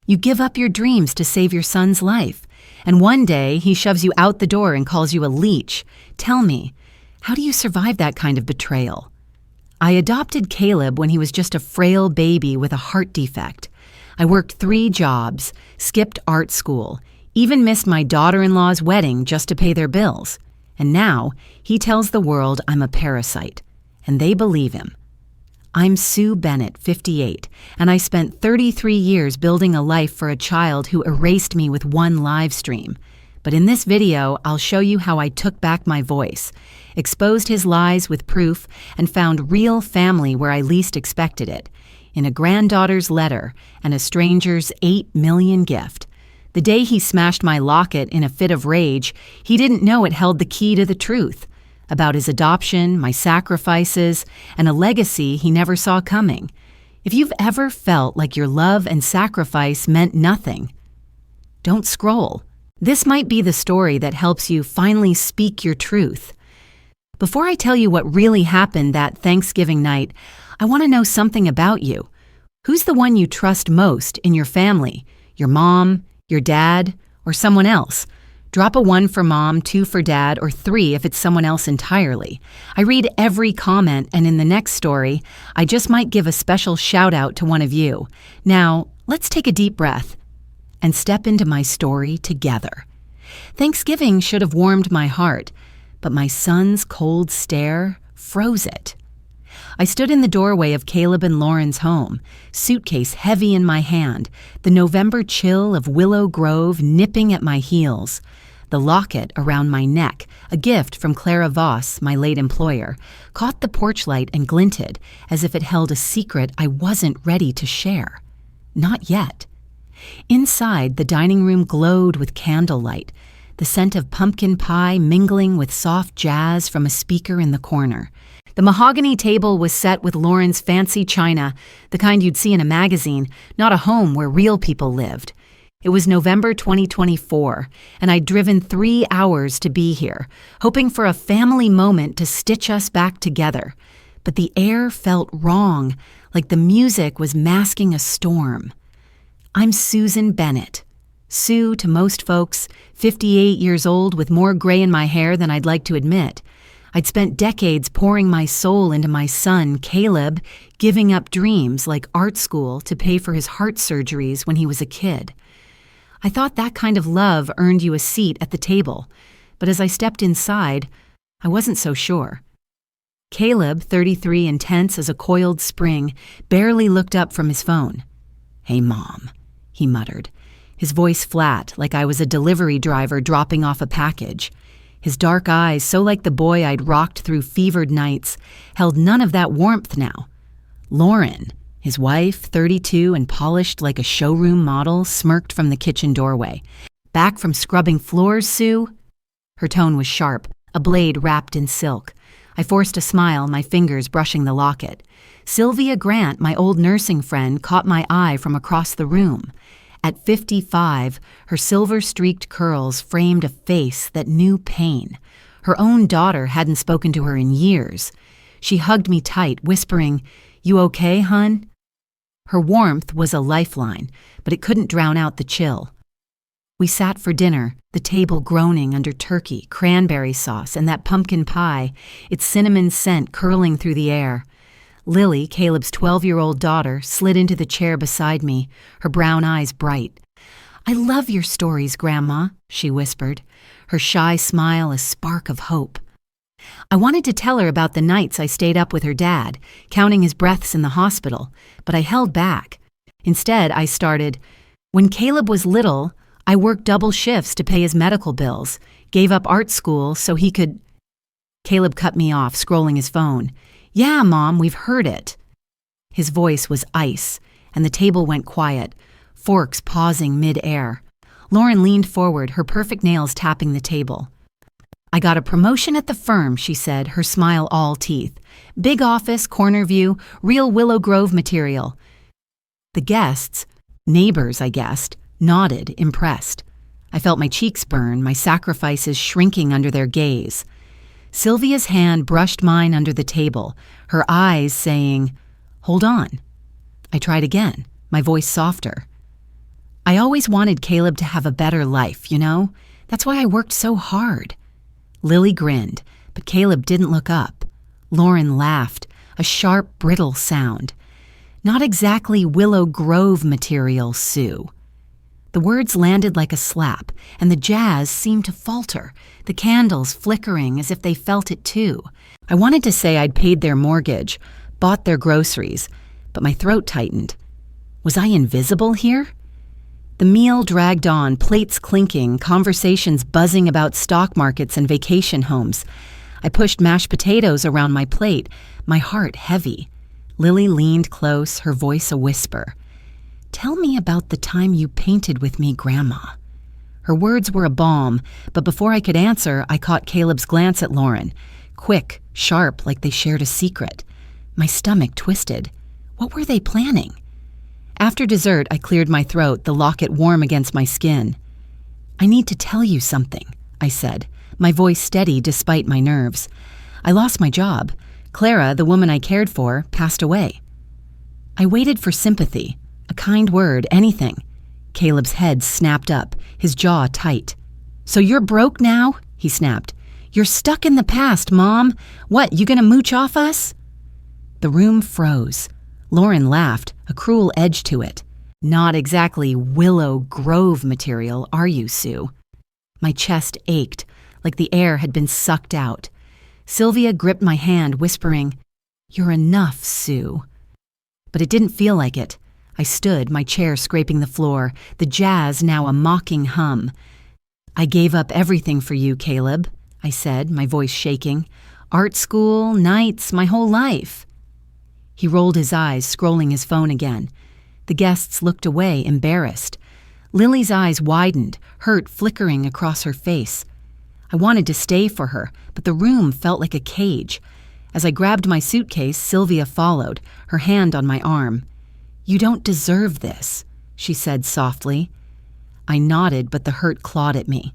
You give up your dreams to save your son's life, and one day he shoves you out the door and calls you a leech. Tell me, how do you survive that kind of betrayal? I adopted Caleb when he was just a frail baby with a heart defect. I worked 3 jobs, skipped art school, even missed my daughter-in-law's wedding just to pay their bills. And now he tells the world I'm a parasite, and they believe him. I'm Sue Bennett, 58, and I spent 33 years building a life for a child who erased me with one live stream. But in this video, I'll show you how I took back my voice, exposed his lies with proof, and found real family where I least expected it, in a granddaughter's letter and a stranger's 8 million gift. The day he smashed my locket in a fit of rage, he didn't know it held the key to the truth about his adoption, my sacrifices, and a legacy he never saw coming. If you've ever felt like your love and sacrifice meant nothing, don't scroll. This might be the story that helps you finally speak your truth. Before I tell you what really happened that Thanksgiving night, I want to know something about you. Who's the one you trust most in your family? Your mom, your dad, or someone else? Drop a 1 for mom, 2 for dad, or 3 if it's someone else entirely. I read every comment, and in the next story, I just might give a special shout out to one of you. Now, let's take a deep breath and step into my story together. Thanksgiving should have warmed my heart, but my son's cold stare froze it. I stood in the doorway of Caleb and Lauren's home, suitcase heavy in my hand, the November chill of Willow Grove nipping at my heels, the locket around my neck, a gift from Clara Voss, my late employer, caught the porch light and glinted as if it held a secret I wasn't ready to share. Not yet. Inside, the dining room glowed with candlelight, the scent of pumpkin pie mingling with soft jazz from a speaker in the corner. The mahogany table was set with Lauren's fancy china, the kind you'd see in a magazine, not a home where real people lived. It was November 2024, and I'd driven 3 hours to be here, hoping for a family moment to stitch us back together. But the air felt wrong, like the music was masking a storm. I'm Susan Bennett. Sue to most folks, 58 years old with more gray in my hair than I'd like to admit. I'd spent decades pouring my soul into my son, Caleb, giving up dreams like art school to pay for his heart surgeries when he was a kid. I thought that kind of love earned you a seat at the table, but as I stepped inside, I wasn't so sure. Caleb, 33 and tense as a coiled spring, barely looked up from his phone. "Hey, Mom," he muttered, his voice flat like I was a delivery driver dropping off a package. His dark eyes, so like the boy I'd rocked through fevered nights, held none of that warmth now. Lauren, his wife, 32 and polished like a showroom model, smirked from the kitchen doorway. "Back from scrubbing floors, Sue?" Her tone was sharp, a blade wrapped in silk. I forced a smile, my fingers brushing the locket. Sylvia Grant, my old nursing friend, caught my eye from across the room. At 55, her silver-streaked curls framed a face that knew pain. Her own daughter hadn't spoken to her in years. She hugged me tight, whispering, "You okay, hun?" Her warmth was a lifeline, but it couldn't drown out the chill. We sat for dinner, the table groaning under turkey, cranberry sauce, and that pumpkin pie, its cinnamon scent curling through the air. Lily, Caleb's 12-year-old daughter, slid into the chair beside me, her brown eyes bright. "I love your stories, Grandma," she whispered, her shy smile a spark of hope. I wanted to tell her about the nights I stayed up with her dad, counting his breaths in the hospital, but I held back. Instead, I started, "When Caleb was little, I worked double shifts to pay his medical bills, gave up art school so he could—" Caleb cut me off, scrolling his phone. "Yeah, Mom, we've heard it." His voice was ice, and the table went quiet, forks pausing mid-air. Lauren leaned forward, her perfect nails tapping the table. "I got a promotion at the firm," she said, her smile all teeth. "Big office, corner view, real Willow Grove material." The guests, neighbors I guessed, nodded, impressed. I felt my cheeks burn, my sacrifices shrinking under their gaze. Sylvia's hand brushed mine under the table, her eyes saying, "Hold on." I tried again, my voice softer. I always wanted Caleb to have a better life, you know? That's why I worked so hard. Lily grinned, but Caleb didn't look up. Lauren laughed, a sharp, brittle sound. Not exactly Willow Grove material, Sue. The words landed like a slap, and the jazz seemed to falter, the candles flickering as if they felt it too. I wanted to say I'd paid their mortgage, bought their groceries, but my throat tightened. Was I invisible here? The meal dragged on, plates clinking, conversations buzzing about stock markets and vacation homes. I pushed mashed potatoes around my plate, my heart heavy. Lily leaned close, her voice a whisper. "Tell me about the time you painted with me, Grandma." Her words were a balm, but before I could answer, I caught Caleb's glance at Lauren. Quick, sharp, like they shared a secret. My stomach twisted. What were they planning? After dessert, I cleared my throat, the locket warm against my skin. "I need to tell you something," I said, my voice steady despite my nerves. "I lost my job. Clara, the woman I cared for, passed away." I waited for sympathy, a kind word, anything. Caleb's head snapped up, his jaw tight. "So you're broke now?" he snapped. "You're stuck in the past, Mom. What, you gonna mooch off us?" The room froze. Lauren laughed, a cruel edge to it. "Not exactly Willow Grove material, are you, Sue?" My chest ached, like the air had been sucked out. Sylvia gripped my hand, whispering, "You're enough, Sue." But it didn't feel like it. I stood, my chair scraping the floor, the jazz now a mocking hum. "I gave up everything for you, Caleb," I said, my voice shaking. "Art school, nights, my whole life." He rolled his eyes, scrolling his phone again. The guests looked away, embarrassed. Lily's eyes widened, hurt flickering across her face. I wanted to stay for her, but the room felt like a cage. As I grabbed my suitcase, Sylvia followed, her hand on my arm. "You don't deserve this," she said softly. I nodded, but the hurt clawed at me.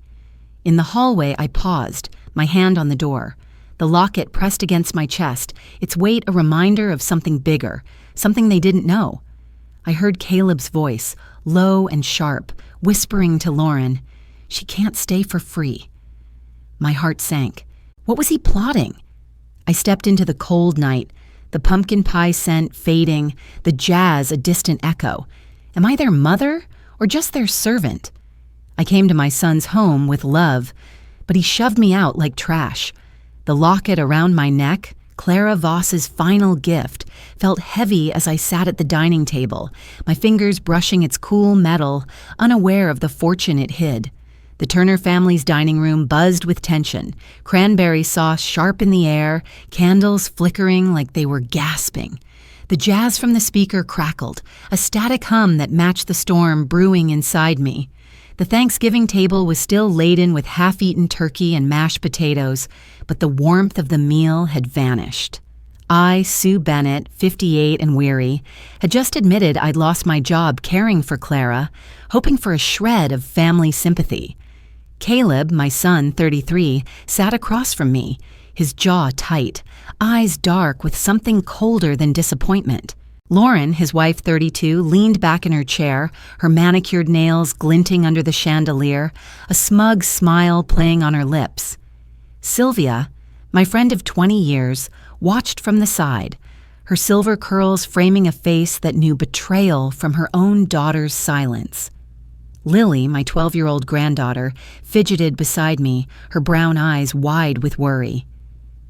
In the hallway, I paused, my hand on the door. The locket pressed against my chest, its weight a reminder of something bigger, something they didn't know. I heard Caleb's voice, low and sharp, whispering to Lauren, "She can't stay for free." My heart sank. What was he plotting? I stepped into the cold night, the pumpkin pie scent fading, the jazz a distant echo. Am I their mother or just their servant? I came to my son's home with love, but he shoved me out like trash. The locket around my neck, Clara Voss's final gift, felt heavy as I sat at the dining table, my fingers brushing its cool metal, unaware of the fortune it hid. The Turner family's dining room buzzed with tension, cranberry sauce sharp in the air, candles flickering like they were gasping. The jazz from the speaker crackled, a static hum that matched the storm brewing inside me. The Thanksgiving table was still laden with half-eaten turkey and mashed potatoes, but the warmth of the meal had vanished. I, Sue Bennett, 58 and weary, had just admitted I'd lost my job caring for Clara, hoping for a shred of family sympathy. Caleb, my son, 33, sat across from me, his jaw tight, eyes dark with something colder than disappointment. Lauren, his wife, 32, leaned back in her chair, her manicured nails glinting under the chandelier, a smug smile playing on her lips. Sylvia, my friend of 20 years, watched from the side, her silver curls framing a face that knew betrayal from her own daughter's silence. Lily, my 12-year-old granddaughter, fidgeted beside me, her brown eyes wide with worry.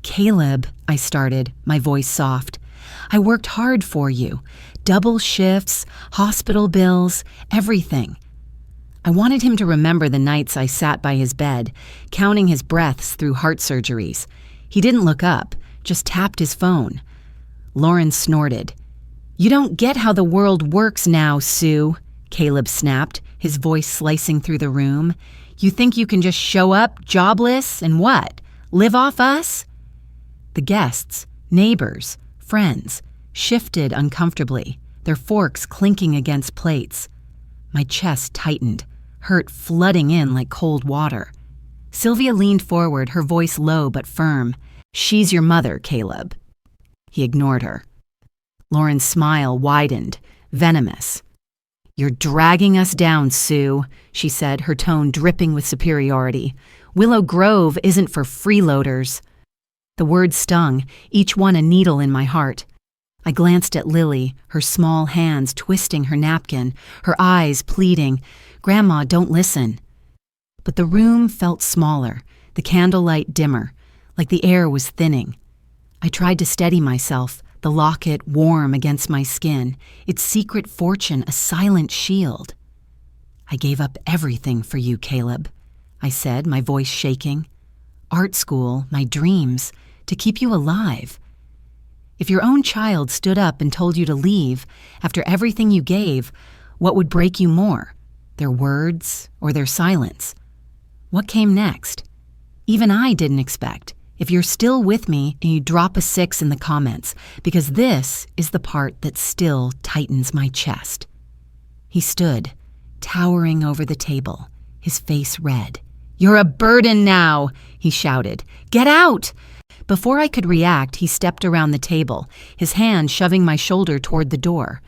"Caleb," I started, my voice soft, "I worked hard for you. Double shifts, hospital bills, everything." I wanted him to remember the nights I sat by his bed, counting his breaths through heart surgeries. He didn't look up, just tapped his phone. Lauren snorted. "You don't get how the world works now, Sue," Caleb snapped, his voice slicing through the room. "You think you can just show up, jobless, and what? Live off us?" The guests, neighbors, friends, shifted uncomfortably, their forks clinking against plates. My chest tightened, hurt flooding in like cold water. Sylvia leaned forward, her voice low but firm. "She's your mother, Caleb." He ignored her. Lauren's smile widened, venomous. "You're dragging us down, Sue," she said, her tone dripping with superiority. "Willow Grove isn't for freeloaders." The words stung, each one a needle in my heart. I glanced at Lily, her small hands twisting her napkin, her eyes pleading, "Grandma, don't listen." But the room felt smaller, the candlelight dimmer, like the air was thinning. I tried to steady myself, the locket warm against my skin, its secret fortune a silent shield. "I gave up everything for you, Caleb," I said, my voice shaking. "Art school, my dreams, to keep you alive. If your own child stood up and told you to leave, after everything you gave, what would break you more? Their words or their silence? What came next? Even I didn't expect. If you're still with me, and you drop a 6 in the comments, because this is the part that still tightens my chest. He stood, towering over the table, his face red. "You're a burden now," he shouted. "Get out!" Before I could react, he stepped around the table, his hand shoving my shoulder toward the door.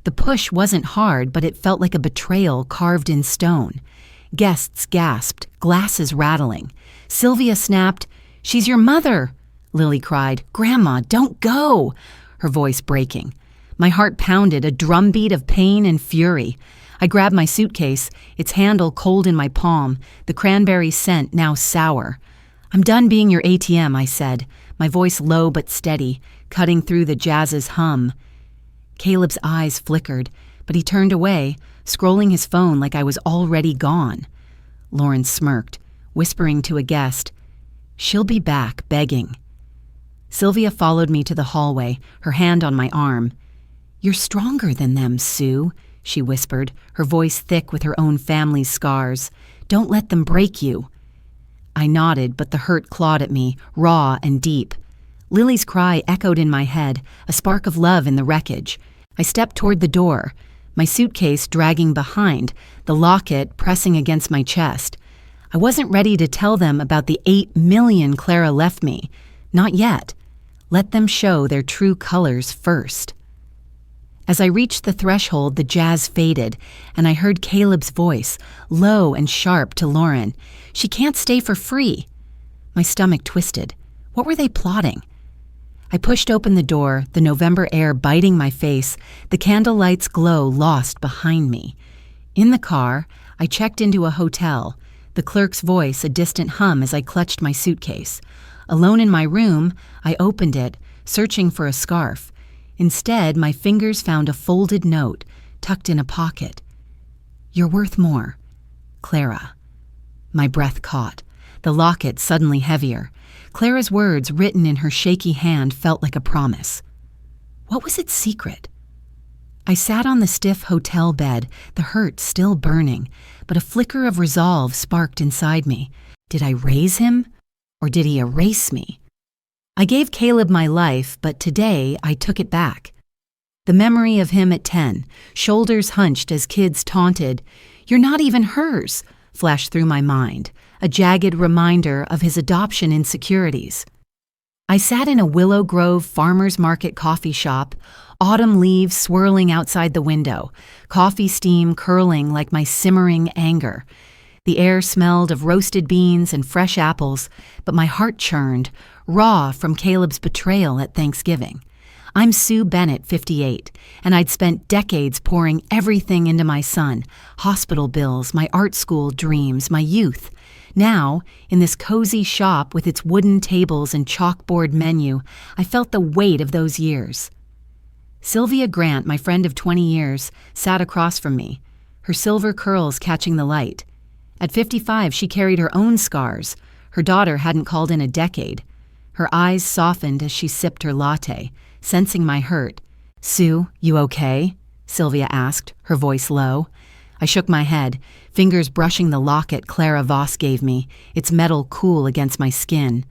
The push wasn't hard, but it felt like a betrayal carved in stone. Guests gasped, glasses rattling. Sylvia snapped, "She's your mother!" Lily cried, "Grandma, don't go!" her voice breaking. My heart pounded, a drumbeat of pain and fury. I grabbed my suitcase, its handle cold in my palm, the cranberry scent now sour. "I'm done being your ATM," I said, my voice low but steady, cutting through the jazz's hum. Caleb's eyes flickered, but he turned away, scrolling his phone like I was already gone. Lauren smirked, whispering to a guest, "She'll be back, begging." Sylvia followed me to the hallway, her hand on my arm. "You're stronger than them, Sue," she whispered, her voice thick with her own family's scars. "Don't let them break you." I nodded, but the hurt clawed at me, raw and deep. Lily's cry echoed in my head, a spark of love in the wreckage. I stepped toward the door, my suitcase dragging behind, the locket pressing against my chest. I wasn't ready to tell them about the 8 million Clara left me. Not yet. Let them show their true colors first. As I reached the threshold, the jazz faded, and I heard Caleb's voice, low and sharp, to Lauren. "She can't stay for free." My stomach twisted. What were they plotting? I pushed open the door, the November air biting my face, the candlelight's glow lost behind me. In the car, I checked into a hotel, the clerk's voice a distant hum as I clutched my suitcase. Alone in my room, I opened it, searching for a scarf. Instead, my fingers found a folded note, tucked in a pocket. "You're worth more. Clara." My breath caught, the locket suddenly heavier. Clara's words written in her shaky hand felt like a promise. What was its secret? I sat on the stiff hotel bed, the hurt still burning, but a flicker of resolve sparked inside me. Did I raise him, or did he erase me? I gave Caleb my life, but today I took it back. The memory of him at 10, shoulders hunched as kids taunted, "You're not even hers," flashed through my mind, a jagged reminder of his adoption insecurities. I sat in a Willow Grove farmer's market coffee shop, autumn leaves swirling outside the window, coffee steam curling like my simmering anger. The air smelled of roasted beans and fresh apples, but my heart churned, raw from Caleb's betrayal at Thanksgiving. I'm Sue Bennett, 58, and I'd spent decades pouring everything into my son, hospital bills, my art school dreams, my youth. Now, in this cozy shop with its wooden tables and chalkboard menu, I felt the weight of those years. Sylvia Grant, my friend of 20 years, sat across from me, her silver curls catching the light. At 55, she carried her own scars. Her daughter hadn't called in a decade. Her eyes softened as she sipped her latte, sensing my hurt. "Sue, you okay?" Sylvia asked, her voice low. I shook my head, fingers brushing the locket Clara Voss gave me, its metal cool against my skin.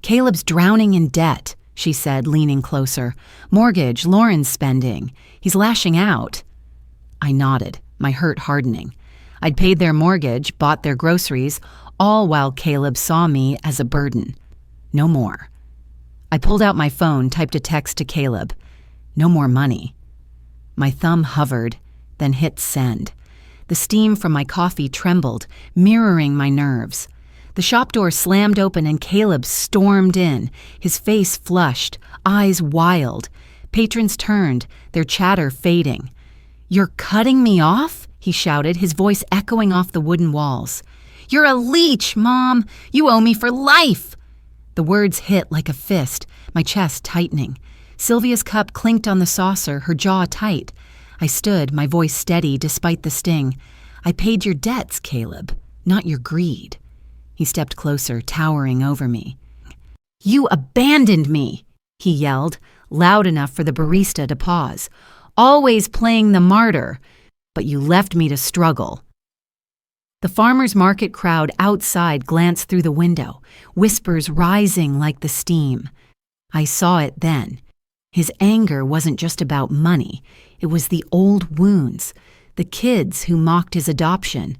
"Caleb's drowning in debt," she said, leaning closer. "Mortgage, Lauren's spending. He's lashing out." I nodded, my hurt hardening. I'd paid their mortgage, bought their groceries, all while Caleb saw me as a burden. No more. I pulled out my phone, typed a text to Caleb. No more money. My thumb hovered, then hit send. The steam from my coffee trembled, mirroring my nerves. The shop door slammed open and Caleb stormed in, his face flushed, eyes wild. Patrons turned, their chatter fading. "You're cutting me off?" he shouted, his voice echoing off the wooden walls. "You're a leech, Mom! You owe me for life!" The words hit like a fist, my chest tightening. Sylvia's cup clinked on the saucer, her jaw tight. I stood, my voice steady despite the sting. "I paid your debts, Caleb, not your greed." He stepped closer, towering over me. "You abandoned me!" he yelled, loud enough for the barista to pause. "Always playing the martyr, but you left me to struggle." The farmer's market crowd outside glanced through the window, whispers rising like the steam. I saw it then. His anger wasn't just about money. It was the old wounds, the kids who mocked his adoption,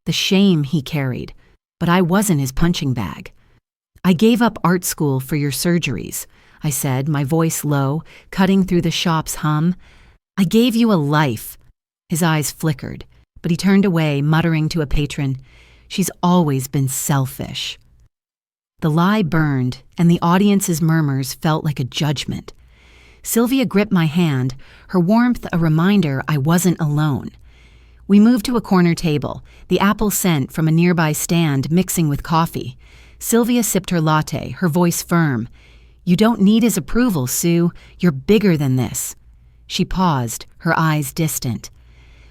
the shame he carried. But I wasn't his punching bag. "I gave up art school for your surgeries," I said, my voice low, cutting through the shop's hum. "I gave you a life." His eyes flickered, but he turned away, muttering to a patron, "She's always been selfish." The lie burned, and the audience's murmurs felt like a judgment. Sylvia gripped my hand, her warmth a reminder I wasn't alone. We moved to a corner table, the apple scent from a nearby stand mixing with coffee. Sylvia sipped her latte, her voice firm. "You don't need his approval, Sue. You're bigger than this." She paused, her eyes distant.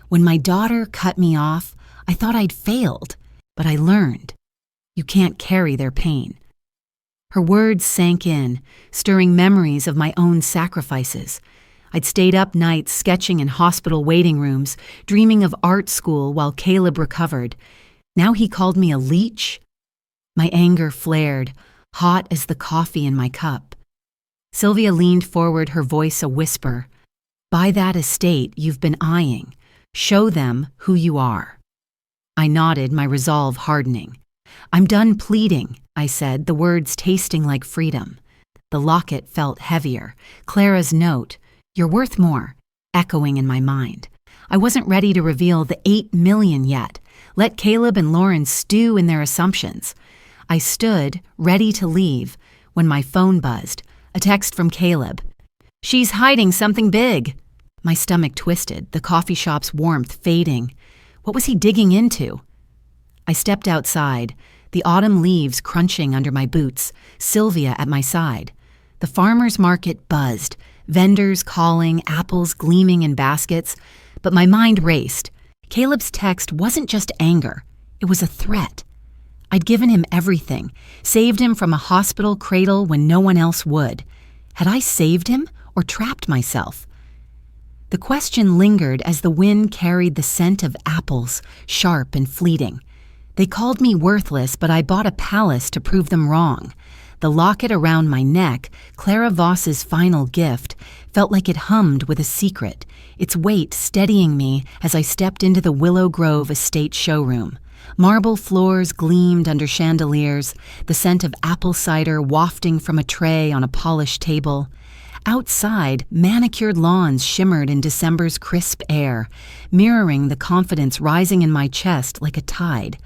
"When my daughter cut me off, I thought I'd failed, but I learned. You can't carry their pain." Her words sank in, stirring memories of my own sacrifices. I'd stayed up nights sketching in hospital waiting rooms, dreaming of art school while Caleb recovered. Now he called me a leech? My anger flared, hot as the coffee in my cup. Sylvia leaned forward, her voice a whisper. "Buy that estate you've been eyeing. Show them who you are." I nodded, my resolve hardening. "I'm done pleading," I said, the words tasting like freedom. The locket felt heavier. Clara's note, "You're worth more," echoing in my mind. I wasn't ready to reveal the $8 million yet. Let Caleb and Lauren stew in their assumptions. I stood, ready to leave, when my phone buzzed. A text from Caleb. "She's hiding something big." My stomach twisted, the coffee shop's warmth fading. What was he digging into? I stepped outside, the autumn leaves crunching under my boots, Sylvia at my side. The farmer's market buzzed, vendors calling, apples gleaming in baskets, but my mind raced. Caleb's text wasn't just anger, it was a threat. I'd given him everything, saved him from a hospital cradle when no one else would. Had I saved him or trapped myself? The question lingered as the wind carried the scent of apples, sharp and fleeting. They called me worthless, but I bought a palace to prove them wrong. The locket around my neck, Clara Voss's final gift, felt like it hummed with a secret, its weight steadying me as I stepped into the Willow Grove estate showroom. Marble floors gleamed under chandeliers, the scent of apple cider wafting from a tray on a polished table. Outside, manicured lawns shimmered in December's crisp air, mirroring the confidence rising in my chest like a tide.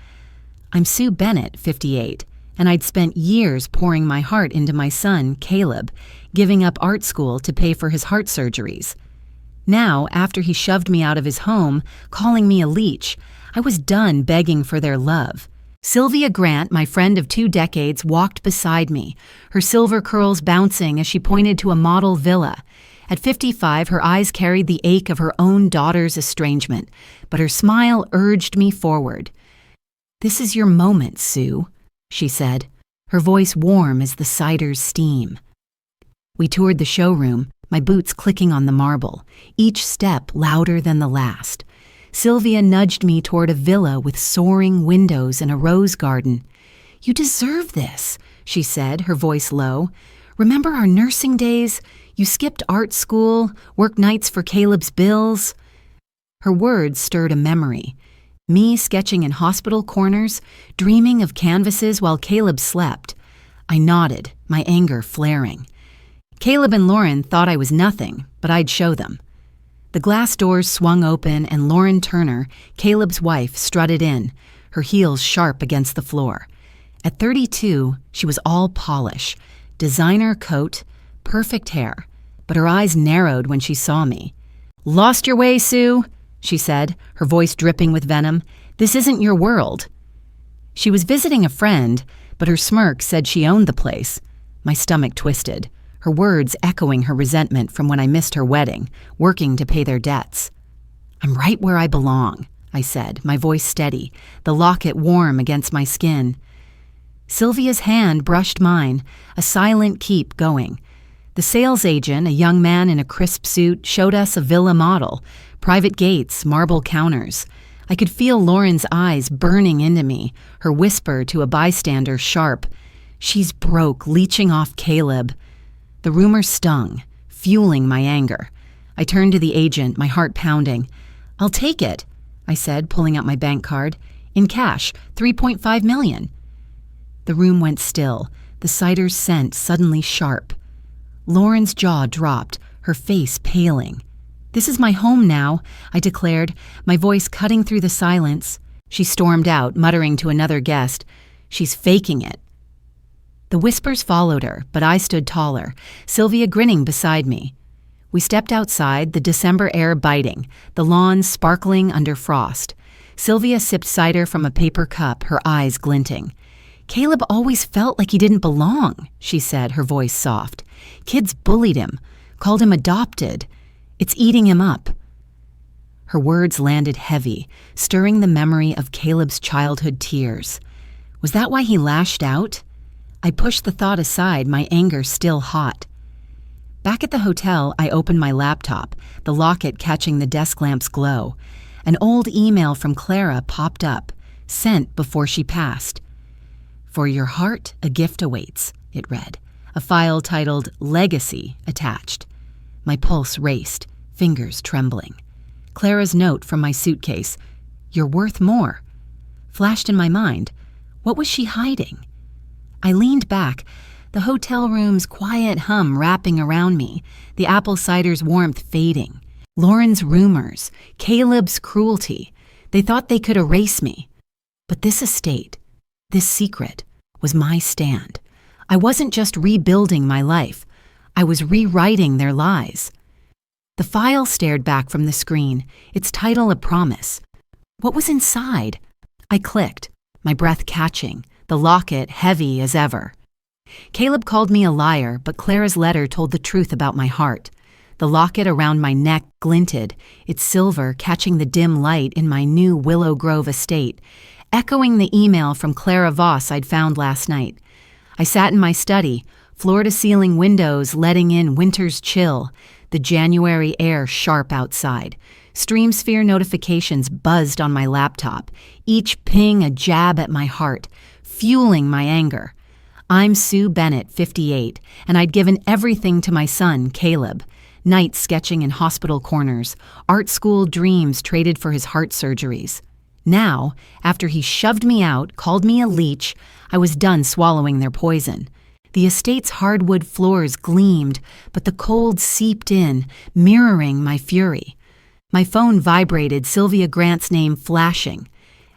I'm Sue Bennett, 58, and I'd spent years pouring my heart into my son, Caleb, giving up art school to pay for his heart surgeries. Now, after he shoved me out of his home, calling me a leech, I was done begging for their love. Sylvia Grant, my friend of 2 decades, walked beside me, her silver curls bouncing as she pointed to a model villa. At 55, her eyes carried the ache of her own daughter's estrangement, but her smile urged me forward. "This is your moment, Sue," she said, her voice warm as the cider's steam. We toured the showroom, my boots clicking on the marble, each step louder than the last. Sylvia nudged me toward a villa with soaring windows and a rose garden. "You deserve this," she said, her voice low. "Remember our nursing days? You skipped art school, worked nights for Caleb's bills." Her words stirred a memory. Me sketching in hospital corners, dreaming of canvases while Caleb slept. I nodded, my anger flaring. Caleb and Lauren thought I was nothing, but I'd show them. The glass doors swung open and Lauren Turner, Caleb's wife, strutted in, her heels sharp against the floor. At 32, she was all polish, designer coat, perfect hair, but her eyes narrowed when she saw me. "Lost your way, Sue?" she said, her voice dripping with venom. "This isn't your world." She was visiting a friend, but her smirk said she owned the place. My stomach twisted, her words echoing her resentment from when I missed her wedding, working to pay their debts. "I'm right where I belong," I said, my voice steady, the locket warm against my skin. Sylvia's hand brushed mine, a silent keep going. The sales agent, a young man in a crisp suit, showed us a villa model, private gates, marble counters. I could feel Lauren's eyes burning into me, her whisper to a bystander sharp. "She's broke, leeching off Caleb." The rumor stung, fueling my anger. I turned to the agent, my heart pounding. "I'll take it," I said, pulling out my bank card. "In cash, $3.5 million. The room went still, the cider's scent suddenly sharp. Lauren's jaw dropped, her face paling. "This is my home now," I declared, my voice cutting through the silence. She stormed out, muttering to another guest, "She's faking it." The whispers followed her, but I stood taller, Sylvia grinning beside me. We stepped outside, the December air biting, the lawn sparkling under frost. Sylvia sipped cider from a paper cup, her eyes glinting. "Caleb always felt like he didn't belong," she said, her voice soft. "Kids bullied him, called him adopted. It's eating him up." Her words landed heavy, stirring the memory of Caleb's childhood tears. Was that why he lashed out? I pushed the thought aside, my anger still hot. Back at the hotel, I opened my laptop, the locket catching the desk lamp's glow. An old email from Clara popped up, sent before she passed. "For your heart, a gift awaits," it read, a file titled Legacy attached. My pulse raced, fingers trembling. Clara's note from my suitcase, "You're worth more," flashed in my mind. What was she hiding? I leaned back, the hotel room's quiet hum wrapping around me, the apple cider's warmth fading. Lauren's rumors, Caleb's cruelty, they thought they could erase me. But this estate, this secret, was my stand. I wasn't just rebuilding my life. I was rewriting their lies. The file stared back from the screen, its title a promise. What was inside? I clicked, my breath catching, the locket heavy as ever. Caleb called me a liar, but Clara's letter told the truth about my heart. The locket around my neck glinted, its silver catching the dim light in my new Willow Grove estate, echoing the email from Clara Voss I'd found last night. I sat in my study, floor-to-ceiling windows letting in winter's chill, the January air sharp outside. StreamSphere notifications buzzed on my laptop, each ping a jab at my heart, fueling my anger. I'm Sue Bennett, 58, and I'd given everything to my son, Caleb. Nights sketching in hospital corners, art school dreams traded for his heart surgeries. Now, after he shoved me out, called me a leech, I was done swallowing their poison. The estate's hardwood floors gleamed, but the cold seeped in, mirroring my fury. My phone vibrated, Sylvia Grant's name flashing.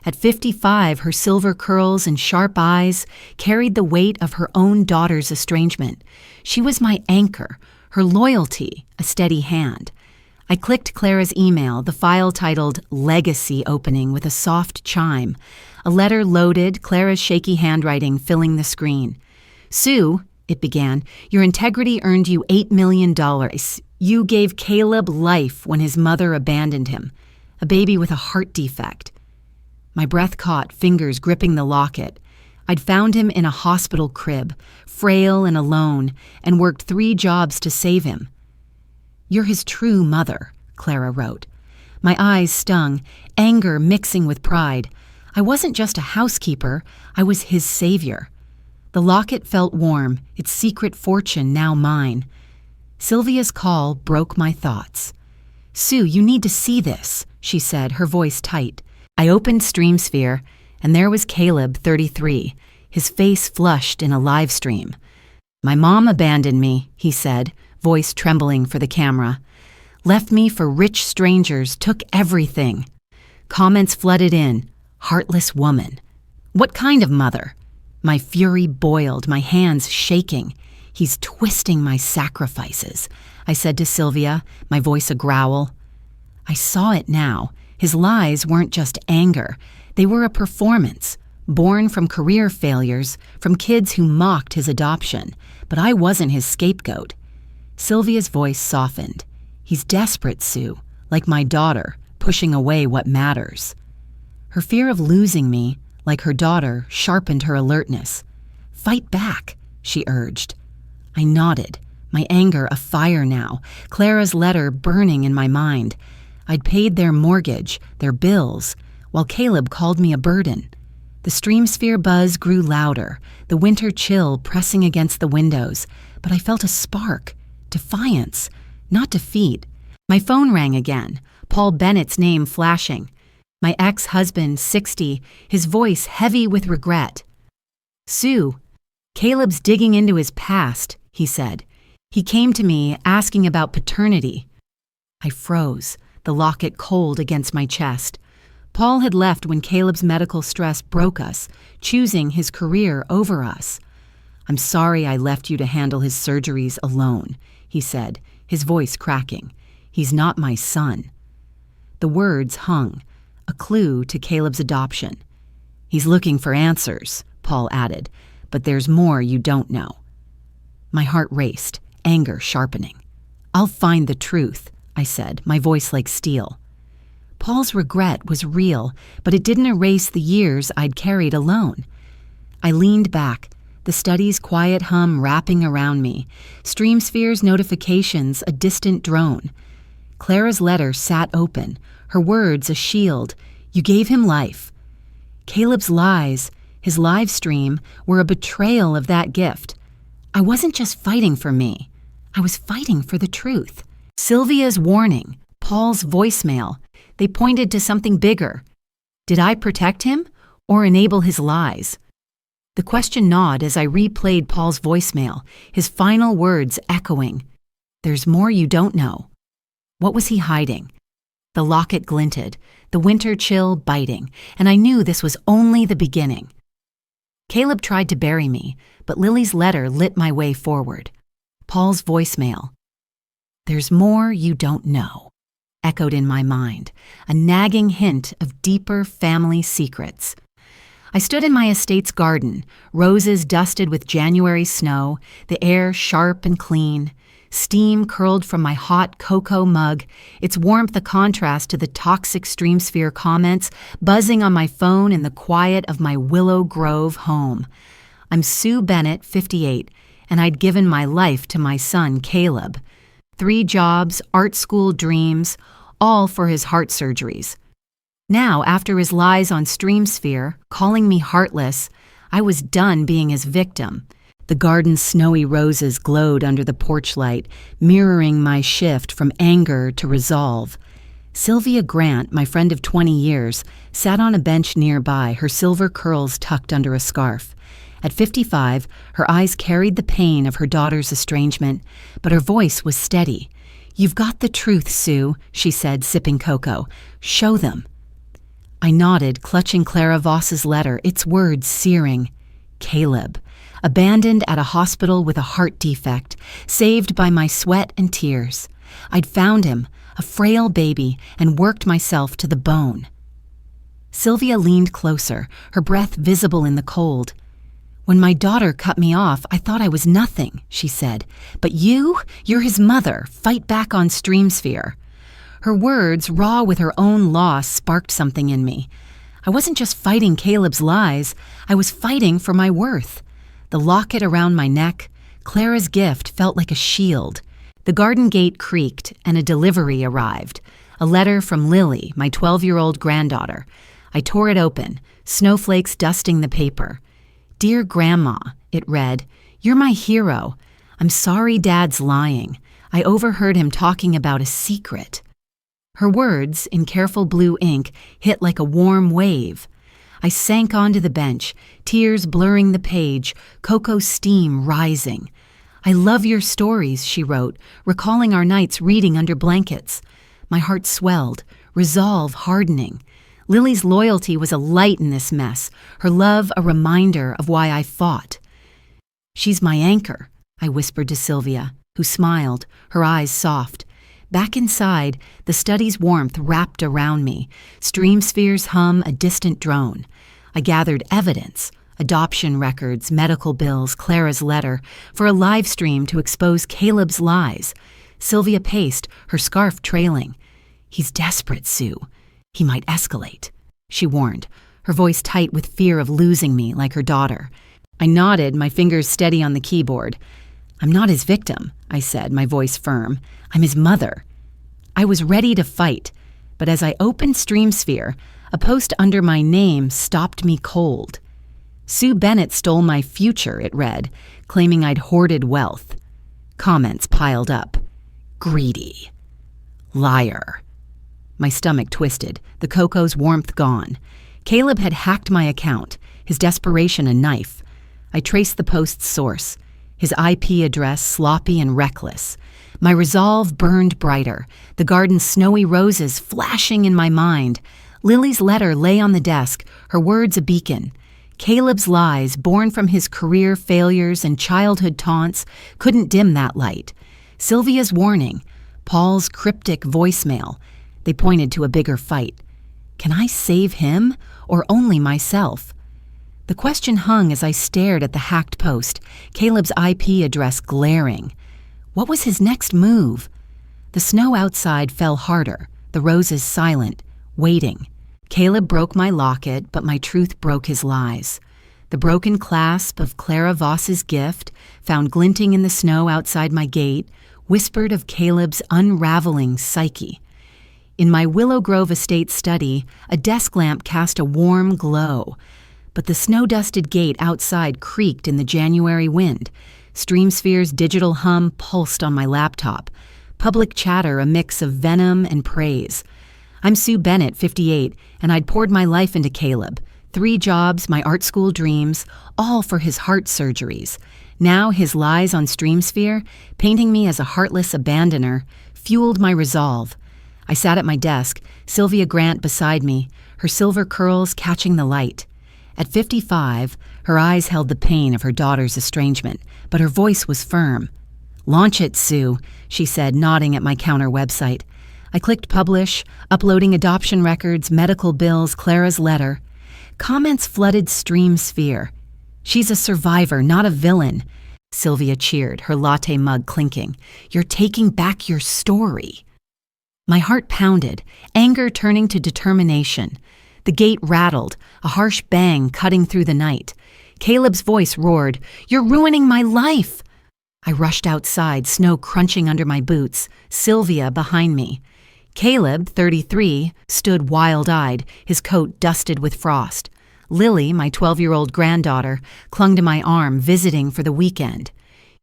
At 55, her silver curls and sharp eyes carried the weight of her own daughter's estrangement. She was my anchor, her loyalty, a steady hand. I clicked Clara's email, the file titled Legacy opening with a soft chime. A letter loaded, Clara's shaky handwriting filling the screen. "Sue," it began, "your integrity earned you $8 million. You gave Caleb life when his mother abandoned him. A baby with a heart defect." My breath caught, fingers gripping the locket. I'd found him in a hospital crib, frail and alone, and worked 3 jobs to save him. "You're his true mother," Clara wrote. My eyes stung, anger mixing with pride. I wasn't just a housekeeper, I was his savior. The locket felt warm, its secret fortune now mine. Sylvia's call broke my thoughts. "Sue, you need to see this," she said, her voice tight. I opened StreamSphere, and there was Caleb, 33, his face flushed in a live stream. "My mom abandoned me," he said, voice trembling for the camera. Left me for rich strangers, took everything. Comments flooded in. Heartless woman. What kind of mother? My fury boiled, my hands shaking. He's twisting my sacrifices, I said to Sylvia, my voice a growl. I saw it now. His lies weren't just anger. They were a performance, born from career failures, from kids who mocked his adoption. But I wasn't his scapegoat. Sylvia's voice softened. He's desperate, Sue, like my daughter, pushing away what matters. Her fear of losing me, like her daughter, sharpened her alertness. Fight back, she urged. I nodded, my anger afire now, Clara's letter burning in my mind. I'd paid their mortgage, their bills, while Caleb called me a burden. The streamsphere buzz grew louder, the winter chill pressing against the windows, but I felt a spark, defiance, not defeat. My phone rang again, Paul Bennett's name flashing. My ex-husband, 60, his voice heavy with regret. Sue, Caleb's digging into his past, he said. He came to me asking about paternity. I froze, the locket cold against my chest. Paul had left when Caleb's medical stress broke us, choosing his career over us. I'm sorry I left you to handle his surgeries alone, he said, his voice cracking. He's not my son. The words hung, a clue to Caleb's adoption. He's looking for answers, Paul added, but there's more you don't know. My heart raced, anger sharpening. I'll find the truth, I said, my voice like steel. Paul's regret was real, but it didn't erase the years I'd carried alone. I leaned back, the study's quiet hum wrapping around me, StreamSphere's notifications a distant drone. Clara's letter sat open, her words a shield. You gave him life. Caleb's lies, his live stream, were a betrayal of that gift. I wasn't just fighting for me. I was fighting for the truth. Sylvia's warning, Paul's voicemail, they pointed to something bigger. Did I protect him or enable his lies? The question gnawed as I replayed Paul's voicemail, his final words echoing. There's more you don't know. What was he hiding? The locket glinted, the winter chill biting, and I knew this was only the beginning. Caleb tried to bury me, but Lily's letter lit my way forward. Paul's voicemail. There's more you don't know, echoed in my mind, a nagging hint of deeper family secrets. I stood in my estate's garden, roses dusted with January snow, the air sharp and clean. Steam curled from my hot cocoa mug, its warmth a contrast to the toxic StreamSphere comments buzzing on my phone in the quiet of my Willow Grove home. I'm Sue Bennett, 58, and I'd given my life to my son, Caleb. 3 jobs, art school dreams, all for his heart surgeries. Now, after his lies on StreamSphere, calling me heartless, I was done being his victim. The garden's snowy roses glowed under the porch light, mirroring my shift from anger to resolve. Sylvia Grant, my friend of 20 years, sat on a bench nearby, her silver curls tucked under a scarf. At 55, her eyes carried the pain of her daughter's estrangement, but her voice was steady. You've got the truth, Sue, she said, sipping cocoa. Show them. I nodded, clutching Clara Voss's letter, its words searing. Caleb. Abandoned at a hospital with a heart defect, saved by my sweat and tears. I'd found him, a frail baby, and worked myself to the bone. Sylvia leaned closer, her breath visible in the cold. When my daughter cut me off, I thought I was nothing, she said. But you're his mother. Fight back on StreamSphere. Her words, raw with her own loss, sparked something in me. I wasn't just fighting Caleb's lies, I was fighting for my worth. The locket around my neck, Clara's gift felt like a shield. The garden gate creaked and a delivery arrived. A letter from Lily, my 12-year-old granddaughter. I tore it open, snowflakes dusting the paper. Dear Grandma, it read, you're my hero. I'm sorry Dad's lying. I overheard him talking about a secret. Her words, in careful blue ink, hit like a warm wave. I sank onto the bench, tears blurring the page, cocoa steam rising. "I love your stories," she wrote, recalling our nights reading under blankets. My heart swelled, resolve hardening. Lily's loyalty was a light in this mess, her love a reminder of why I fought. "She's my anchor," I whispered to Sylvia, who smiled, her eyes soft. Back inside, the study's warmth wrapped around me. Stream spheres hum a distant drone. I gathered evidence, adoption records, medical bills, Clara's letter, for a live stream to expose Caleb's lies. Sylvia paced, her scarf trailing. "He's desperate, Sue. He might escalate," she warned, her voice tight with fear of losing me like her daughter. I nodded, my fingers steady on the keyboard. "I'm not his victim," I said, my voice firm. "I'm his mother." I was ready to fight, but as I opened StreamSphere, a post under my name stopped me cold. "Sue Bennett stole my future," it read, claiming I'd hoarded wealth. Comments piled up. "Greedy." "Liar." My stomach twisted, the cocoa's warmth gone. Caleb had hacked my account, his desperation a knife. I traced the post's source, his IP address sloppy and reckless. My resolve burned brighter, the garden's snowy roses flashing in my mind. Lily's letter lay on the desk, her words a beacon. Caleb's lies, born from his career failures and childhood taunts, couldn't dim that light. Sylvia's warning, Paul's cryptic voicemail, they pointed to a bigger fight. Can I save him, or only myself? The question hung as I stared at the hacked post, Caleb's IP address glaring. What was his next move? The snow outside fell harder, the roses silent, waiting. Caleb broke my locket, but my truth broke his lies. The broken clasp of Clara Voss's gift, found glinting in the snow outside my gate, whispered of Caleb's unraveling psyche. In my Willow Grove estate study, a desk lamp cast a warm glow. But the snow-dusted gate outside creaked in the January wind. StreamSphere's digital hum pulsed on my laptop. Public chatter a mix of venom and praise. I'm Sue Bennett, 58, and I'd poured my life into Caleb. 3 jobs, my art school dreams, all for his heart surgeries. Now his lies on StreamSphere, painting me as a heartless abandoner, fueled my resolve. I sat at my desk, Sylvia Grant beside me, her silver curls catching the light. At 55, her eyes held the pain of her daughter's estrangement, but her voice was firm. "Launch it, Sue," she said, nodding at my counter website. I clicked publish, uploading adoption records, medical bills, Clara's letter. Comments flooded StreamSphere. "She's a survivor, not a villain." Sylvia cheered, her latte mug clinking. "You're taking back your story." My heart pounded, anger turning to determination. The gate rattled, a harsh bang cutting through the night. Caleb's voice roared, "You're ruining my life!" I rushed outside, snow crunching under my boots, Sylvia behind me. Caleb, 33, stood wild-eyed, his coat dusted with frost. Lily, my 12-year-old granddaughter, clung to my arm, visiting for the weekend.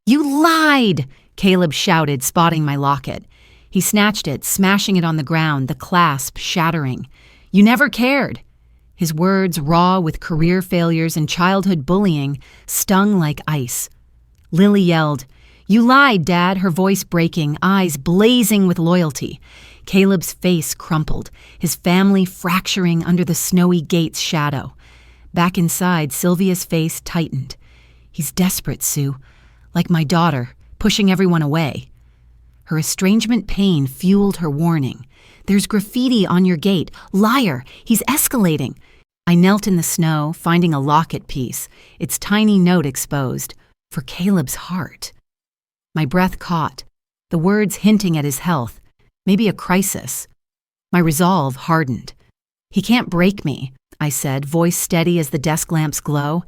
"You lied!" Caleb shouted, spotting my locket. He snatched it, smashing it on the ground, the clasp shattering. "You never cared." His words, raw with career failures and childhood bullying, stung like ice. Lily yelled, "You lied, Dad," her voice breaking, eyes blazing with loyalty. Caleb's face crumpled, his family fracturing under the snowy gate's shadow. Back inside, Sylvia's face tightened. "He's desperate, Sue. Like my daughter, pushing everyone away." Her estrangement pain fueled her warning. "There's graffiti on your gate. Liar! He's escalating." I knelt in the snow, finding a locket piece, its tiny note exposed, for Caleb's heart. My breath caught, the words hinting at his health, maybe a crisis. My resolve hardened. "He can't break me," I said, voice steady as the desk lamp's glow.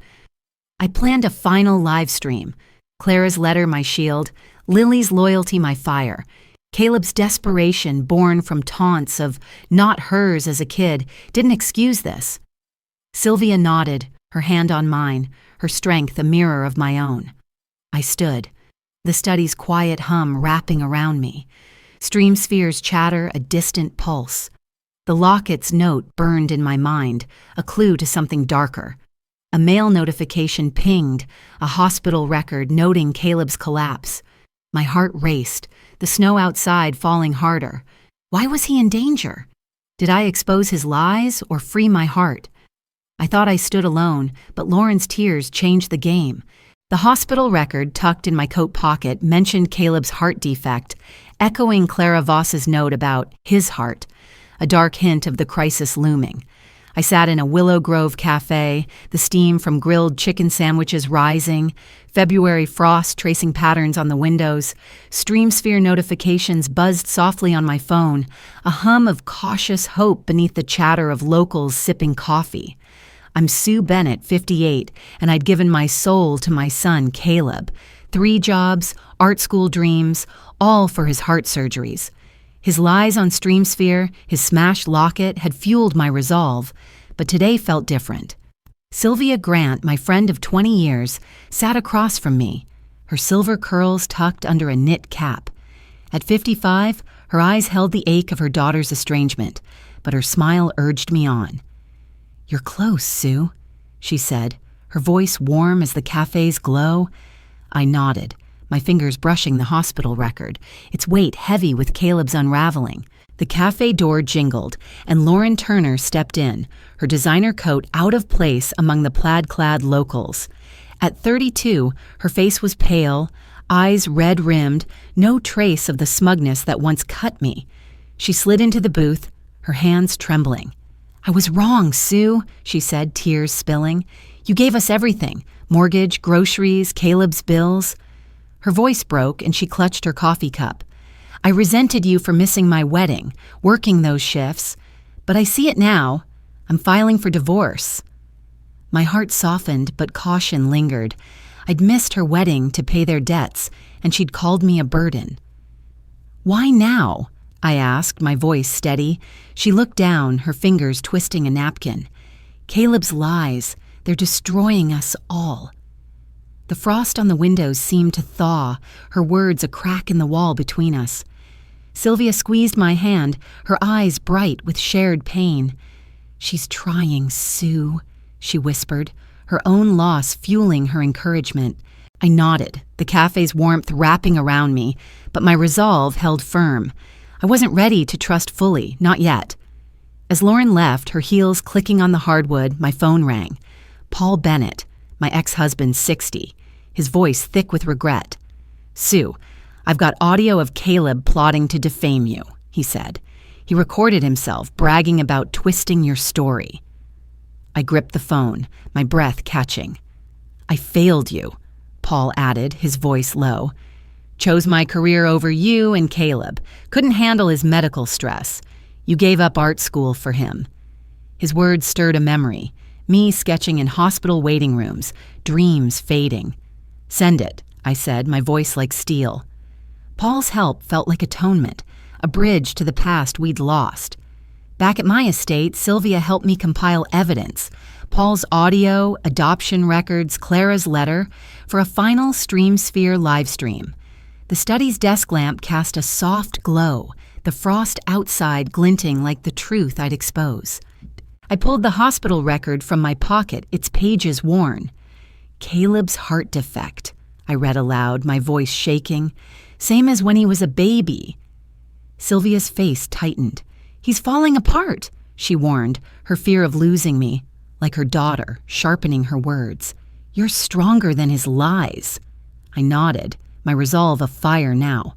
I planned a final live stream. Clara's letter my shield, Lily's loyalty my fire. Caleb's desperation, born from taunts of not hers as a kid, didn't excuse this. Sylvia nodded, her hand on mine, her strength a mirror of my own. I stood, the study's quiet hum wrapping around me. StreamSphere's chatter a distant pulse. The locket's note burned in my mind, a clue to something darker. A mail notification pinged, a hospital record noting Caleb's collapse. My heart raced, the snow outside falling harder. Why was he in danger? Did I expose his lies or free my heart? I thought I stood alone, but Lauren's tears changed the game. The hospital record tucked in my coat pocket mentioned Caleb's heart defect, echoing Clara Voss's note about his heart, a dark hint of the crisis looming. I sat in a Willow Grove cafe, the steam from grilled chicken sandwiches rising, February frost tracing patterns on the windows, StreamSphere notifications buzzed softly on my phone, a hum of cautious hope beneath the chatter of locals sipping coffee. I'm Sue Bennett, 58, and I'd given my soul to my son, Caleb. 3 jobs, art school dreams, all for his heart surgeries. His lies on StreamSphere, his smashed locket had fueled my resolve, but today felt different. Sylvia Grant, my friend of 20 years, sat across from me, her silver curls tucked under a knit cap. At 55, her eyes held the ache of her daughter's estrangement, but her smile urged me on. "You're close, Sue," she said, her voice warm as the cafe's glow. I nodded, my fingers brushing the hospital record, its weight heavy with Caleb's unraveling. The cafe door jingled, and Lauren Turner stepped in, her designer coat out of place among the plaid-clad locals. At 32, her face was pale, eyes red-rimmed, no trace of the smugness that once cut me. She slid into the booth, her hands trembling. "I was wrong, Sue," she said, tears spilling. "You gave us everything, mortgage, groceries, Caleb's bills." Her voice broke and she clutched her coffee cup. "I resented you for missing my wedding, working those shifts. But I see it now. I'm filing for divorce." My heart softened, but caution lingered. I'd missed her wedding to pay their debts, and she'd called me a burden. "Why now?" I asked, my voice steady. She looked down, her fingers twisting a napkin. "Caleb's lies, they're destroying us all." The frost on the windows seemed to thaw, her words a crack in the wall between us. Sylvia squeezed my hand, her eyes bright with shared pain. "She's trying, Sue," she whispered, her own loss fueling her encouragement. I nodded, the cafe's warmth wrapping around me, but my resolve held firm. I wasn't ready to trust fully, not yet. As Lauren left, her heels clicking on the hardwood, my phone rang. Paul Bennett, my ex-husband, 60, his voice thick with regret. "Sue, I've got audio of Caleb plotting to defame you," he said. "He recorded himself bragging about twisting your story." I gripped the phone, my breath catching. "I failed you," Paul added, his voice low. "Chose my career over you and Caleb. Couldn't handle his medical stress. You gave up art school for him." His words stirred a memory, me sketching in hospital waiting rooms, dreams fading. "Send it," I said, my voice like steel. Paul's help felt like atonement, a bridge to the past we'd lost. Back at my estate, Sylvia helped me compile evidence, Paul's audio, adoption records, Clara's letter, for a final StreamSphere livestream. The study's desk lamp cast a soft glow, the frost outside glinting like the truth I'd expose. I pulled the hospital record from my pocket, its pages worn. "Caleb's heart defect," I read aloud, my voice shaking. "Same as when he was a baby." Sylvia's face tightened. "He's falling apart," she warned, her fear of losing me, like her daughter, sharpening her words. "You're stronger than his lies." I nodded, my resolve afire now.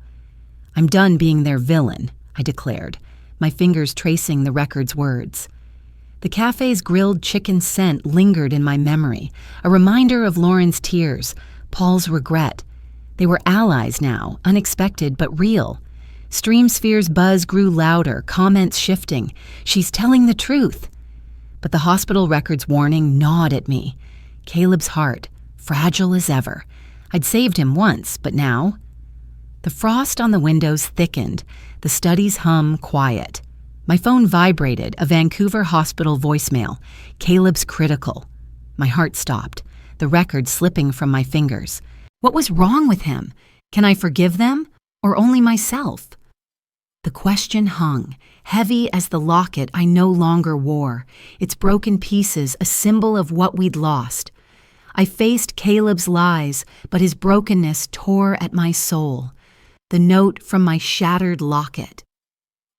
"I'm done being their villain," I declared, my fingers tracing the record's words. The cafe's grilled chicken scent lingered in my memory, a reminder of Lauren's tears, Paul's regret. They were allies now, unexpected but real. StreamSphere's buzz grew louder, comments shifting. "She's telling the truth." But the hospital record's warning gnawed at me. Caleb's heart, fragile as ever. I'd saved him once, but now? The frost on the windows thickened, the study's hum quiet. My phone vibrated, a Vancouver hospital voicemail. "Caleb's critical." My heart stopped, the record slipping from my fingers. What was wrong with him? Can I forgive them? Or only myself? The question hung, heavy as the locket I no longer wore, its broken pieces a symbol of what we'd lost. I faced Caleb's lies, but his brokenness tore at my soul. The note from my shattered locket.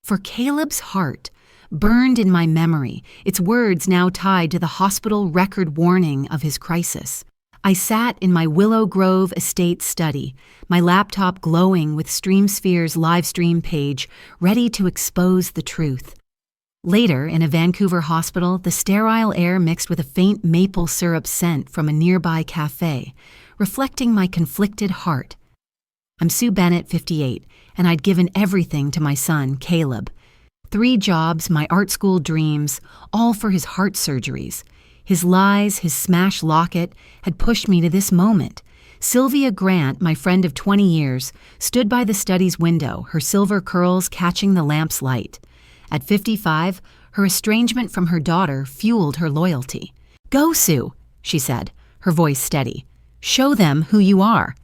For Caleb's heart, burned in my memory, its words now tied to the hospital record warning of his crisis. I sat in my Willow Grove estate study, my laptop glowing with StreamSphere's livestream page, ready to expose the truth. Later, in a Vancouver hospital, the sterile air mixed with a faint maple syrup scent from a nearby cafe, reflecting my conflicted heart. I'm Sue Bennett, 58, and I'd given everything to my son, Caleb. 3 jobs, my art school dreams, all for his heart surgeries. His lies, his smashed locket, had pushed me to this moment. Sylvia Grant, my friend of 20 years, stood by the study's window, her silver curls catching the lamp's light. At 55, her estrangement from her daughter fueled her loyalty. "Go, Sue," she said, her voice steady. "Show them who you are."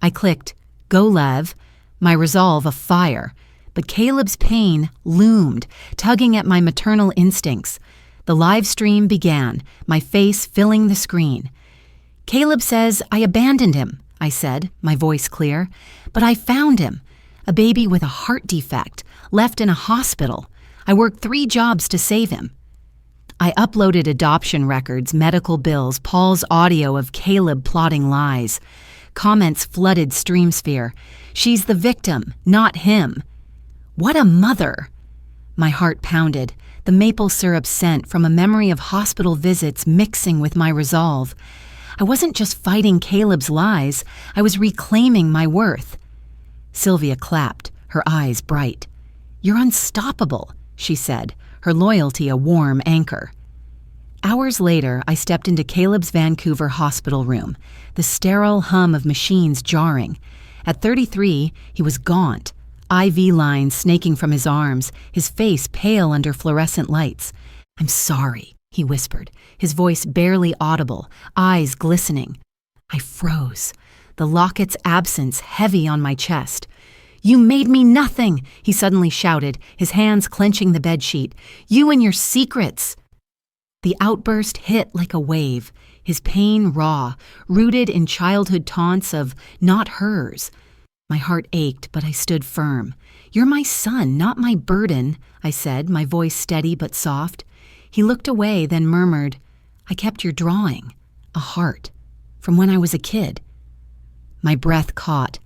I clicked, "Go, Lev," my resolve afire. But Caleb's pain loomed, tugging at my maternal instincts. The live stream began, my face filling the screen. "Caleb says I abandoned him," I said, my voice clear. "But I found him, a baby with a heart defect, left in a hospital. I worked 3 jobs to save him." I uploaded adoption records, medical bills, Paul's audio of Caleb plotting lies. Comments flooded StreamSphere. "She's the victim, not him." What a mother! My heart pounded, the maple syrup scent from a memory of hospital visits mixing with my resolve. I wasn't just fighting Caleb's lies, I was reclaiming my worth. Sylvia clapped, her eyes bright. "You're unstoppable," she said, her loyalty a warm anchor. Hours later, I stepped into Caleb's Vancouver hospital room, the sterile hum of machines jarring. At 33, he was gaunt, IV lines snaking from his arms, his face pale under fluorescent lights. "I'm sorry," he whispered, his voice barely audible, eyes glistening. I froze, the locket's absence heavy on my chest. "You made me nothing," he suddenly shouted, his hands clenching the bedsheet. "You and your secrets." The outburst hit like a wave, his pain raw, rooted in childhood taunts of not hers. My heart ached, but I stood firm. "You're my son, not my burden," I said, my voice steady but soft. He looked away, then murmured, "I kept your drawing, a heart, from when I was a kid." My breath caught,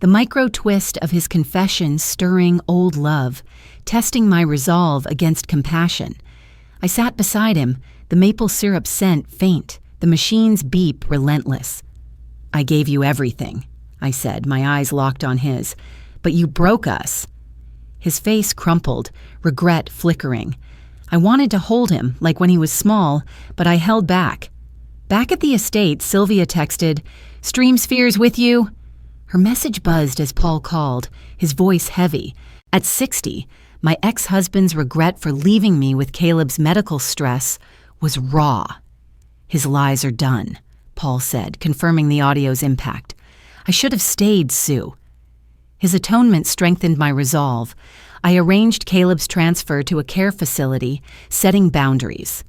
the micro twist of his confession stirring old love, testing my resolve against compassion. I sat beside him, the maple syrup scent faint, the machine's beep relentless. "I gave you everything," I said, my eyes locked on his. "But you broke us." His face crumpled, regret flickering. I wanted to hold him, like when he was small, but I held back. Back at the estate, Sylvia texted, "StreamSphere's with you." Her message buzzed as Paul called, his voice heavy. At 60, my ex-husband's regret for leaving me with Caleb's medical stress was raw. "His lies are done," Paul said, confirming the audio's impact. "I should have stayed, Sue." His atonement strengthened my resolve. I arranged Caleb's transfer to a care facility, setting boundaries.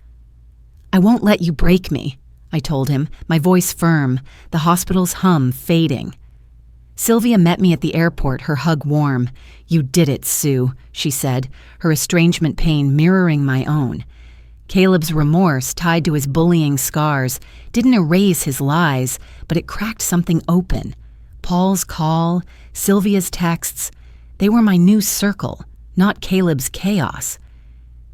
"I won't let you break me," I told him, my voice firm, the hospital's hum fading. Sylvia met me at the airport, her hug warm. "You did it, Sue," she said, her estrangement pain mirroring my own. Caleb's remorse, tied to his bullying scars, didn't erase his lies, but it cracked something open. Paul's call, Sylvia's texts, they were my new circle, not Caleb's chaos.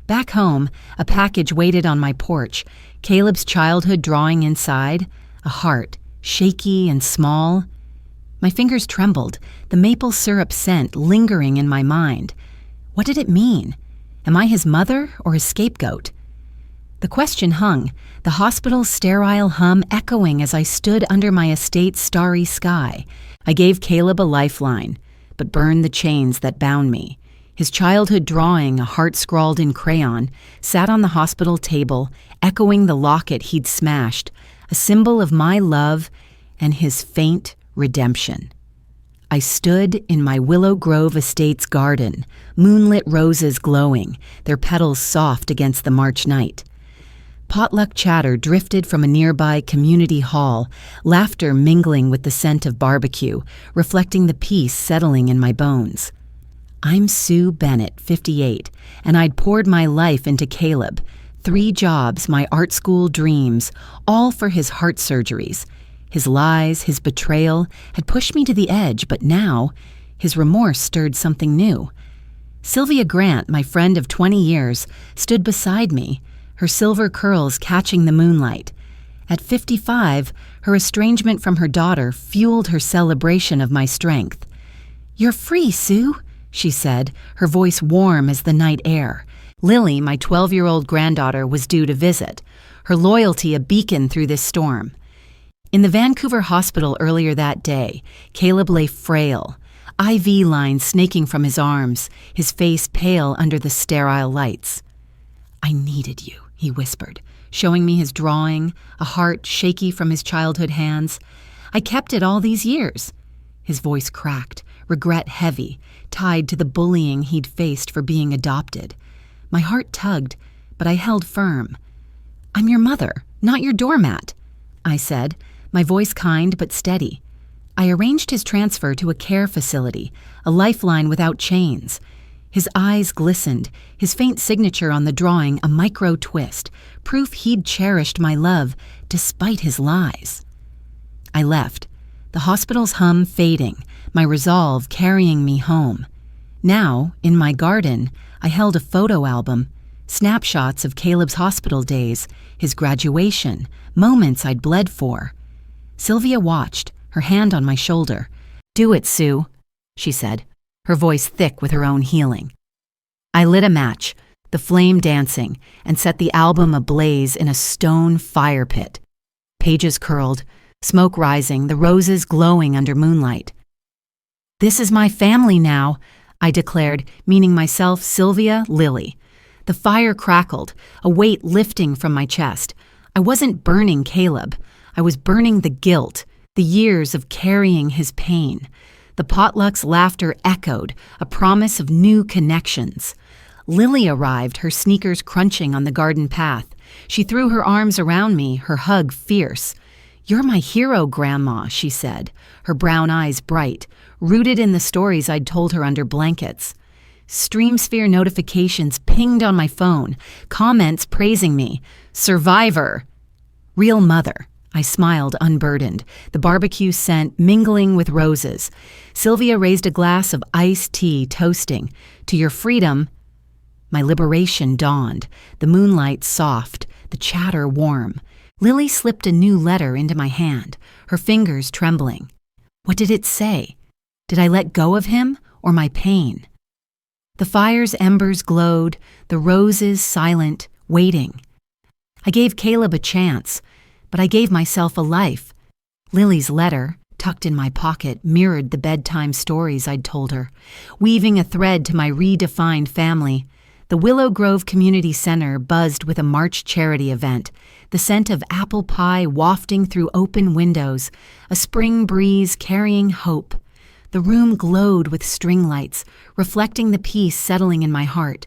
Back home, a package waited on my porch, Caleb's childhood drawing inside, a heart, shaky and small. My fingers trembled, the maple syrup scent lingering in my mind. What did it mean? Am I his mother or his scapegoat? The question hung, the hospital's sterile hum echoing as I stood under my estate's starry sky. I gave Caleb a lifeline, but burned the chains that bound me. His childhood drawing, a heart scrawled in crayon, sat on the hospital table, echoing the locket he'd smashed, a symbol of my love and his faint redemption. I stood in my Willow Grove Estates garden, moonlit roses glowing, their petals soft against the March night. Potluck chatter drifted from a nearby community hall, laughter mingling with the scent of barbecue, reflecting the peace settling in my bones. I'm Sue Bennett, 58, and I'd poured my life into Caleb. 3 jobs, my art school dreams, all for his heart surgeries. His lies, his betrayal had pushed me to the edge, but now his remorse stirred something new. Sylvia Grant, my friend of 20 years, stood beside me, her silver curls catching the moonlight. At 55, her estrangement from her daughter fueled her celebration of my strength. "You're free, Sue," she said, her voice warm as the night air. Lily, my 12-year-old granddaughter, was due to visit, her loyalty a beacon through this storm. In the Vancouver hospital earlier that day, Caleb lay frail, IV lines snaking from his arms, his face pale under the sterile lights. "I needed you," he whispered, showing me his drawing, a heart shaky from his childhood hands. "I kept it all these years." His voice cracked, regret heavy, tied to the bullying he'd faced for being adopted. My heart tugged, but I held firm. "I'm your mother, not your doormat," I said, my voice kind but steady. I arranged his transfer to a care facility, a lifeline without chains. His eyes glistened, his faint signature on the drawing a micro twist, proof he'd cherished my love despite his lies. I left, the hospital's hum fading, my resolve carrying me home. Now, in my garden, I held a photo album, snapshots of Caleb's hospital days, his graduation, moments I'd bled for. Sylvia watched, her hand on my shoulder. "Do it, Sue," she said, her voice thick with her own healing. I lit a match, the flame dancing, and set the album ablaze in a stone fire pit. Pages curled, smoke rising, the roses glowing under moonlight. "This is my family now," I declared, meaning myself, Sylvia, Lily. The fire crackled, a weight lifting from my chest. I wasn't burning Caleb. I was burning the guilt, the years of carrying his pain. The potluck's laughter echoed, a promise of new connections. Lily arrived, her sneakers crunching on the garden path. She threw her arms around me, her hug fierce. "You're my hero, Grandma," she said, her brown eyes bright, rooted in the stories I'd told her under blankets. Streamsphere notifications pinged on my phone, comments praising me. "Survivor." "Real mother." I smiled unburdened, the barbecue scent mingling with roses. Sylvia raised a glass of iced tea, toasting. "To your freedom." My liberation dawned, the moonlight soft, the chatter warm. Lily slipped a new letter into my hand, her fingers trembling. What did it say? Did I let go of him or my pain? The fire's embers glowed, the roses silent, waiting. I gave Caleb a chance, but I gave myself a life. Lily's letter, tucked in my pocket, mirrored the bedtime stories I'd told her, weaving a thread to my redefined family. The Willow Grove Community Center buzzed with a March charity event, the scent of apple pie wafting through open windows, a spring breeze carrying hope. The room glowed with string lights, reflecting the peace settling in my heart.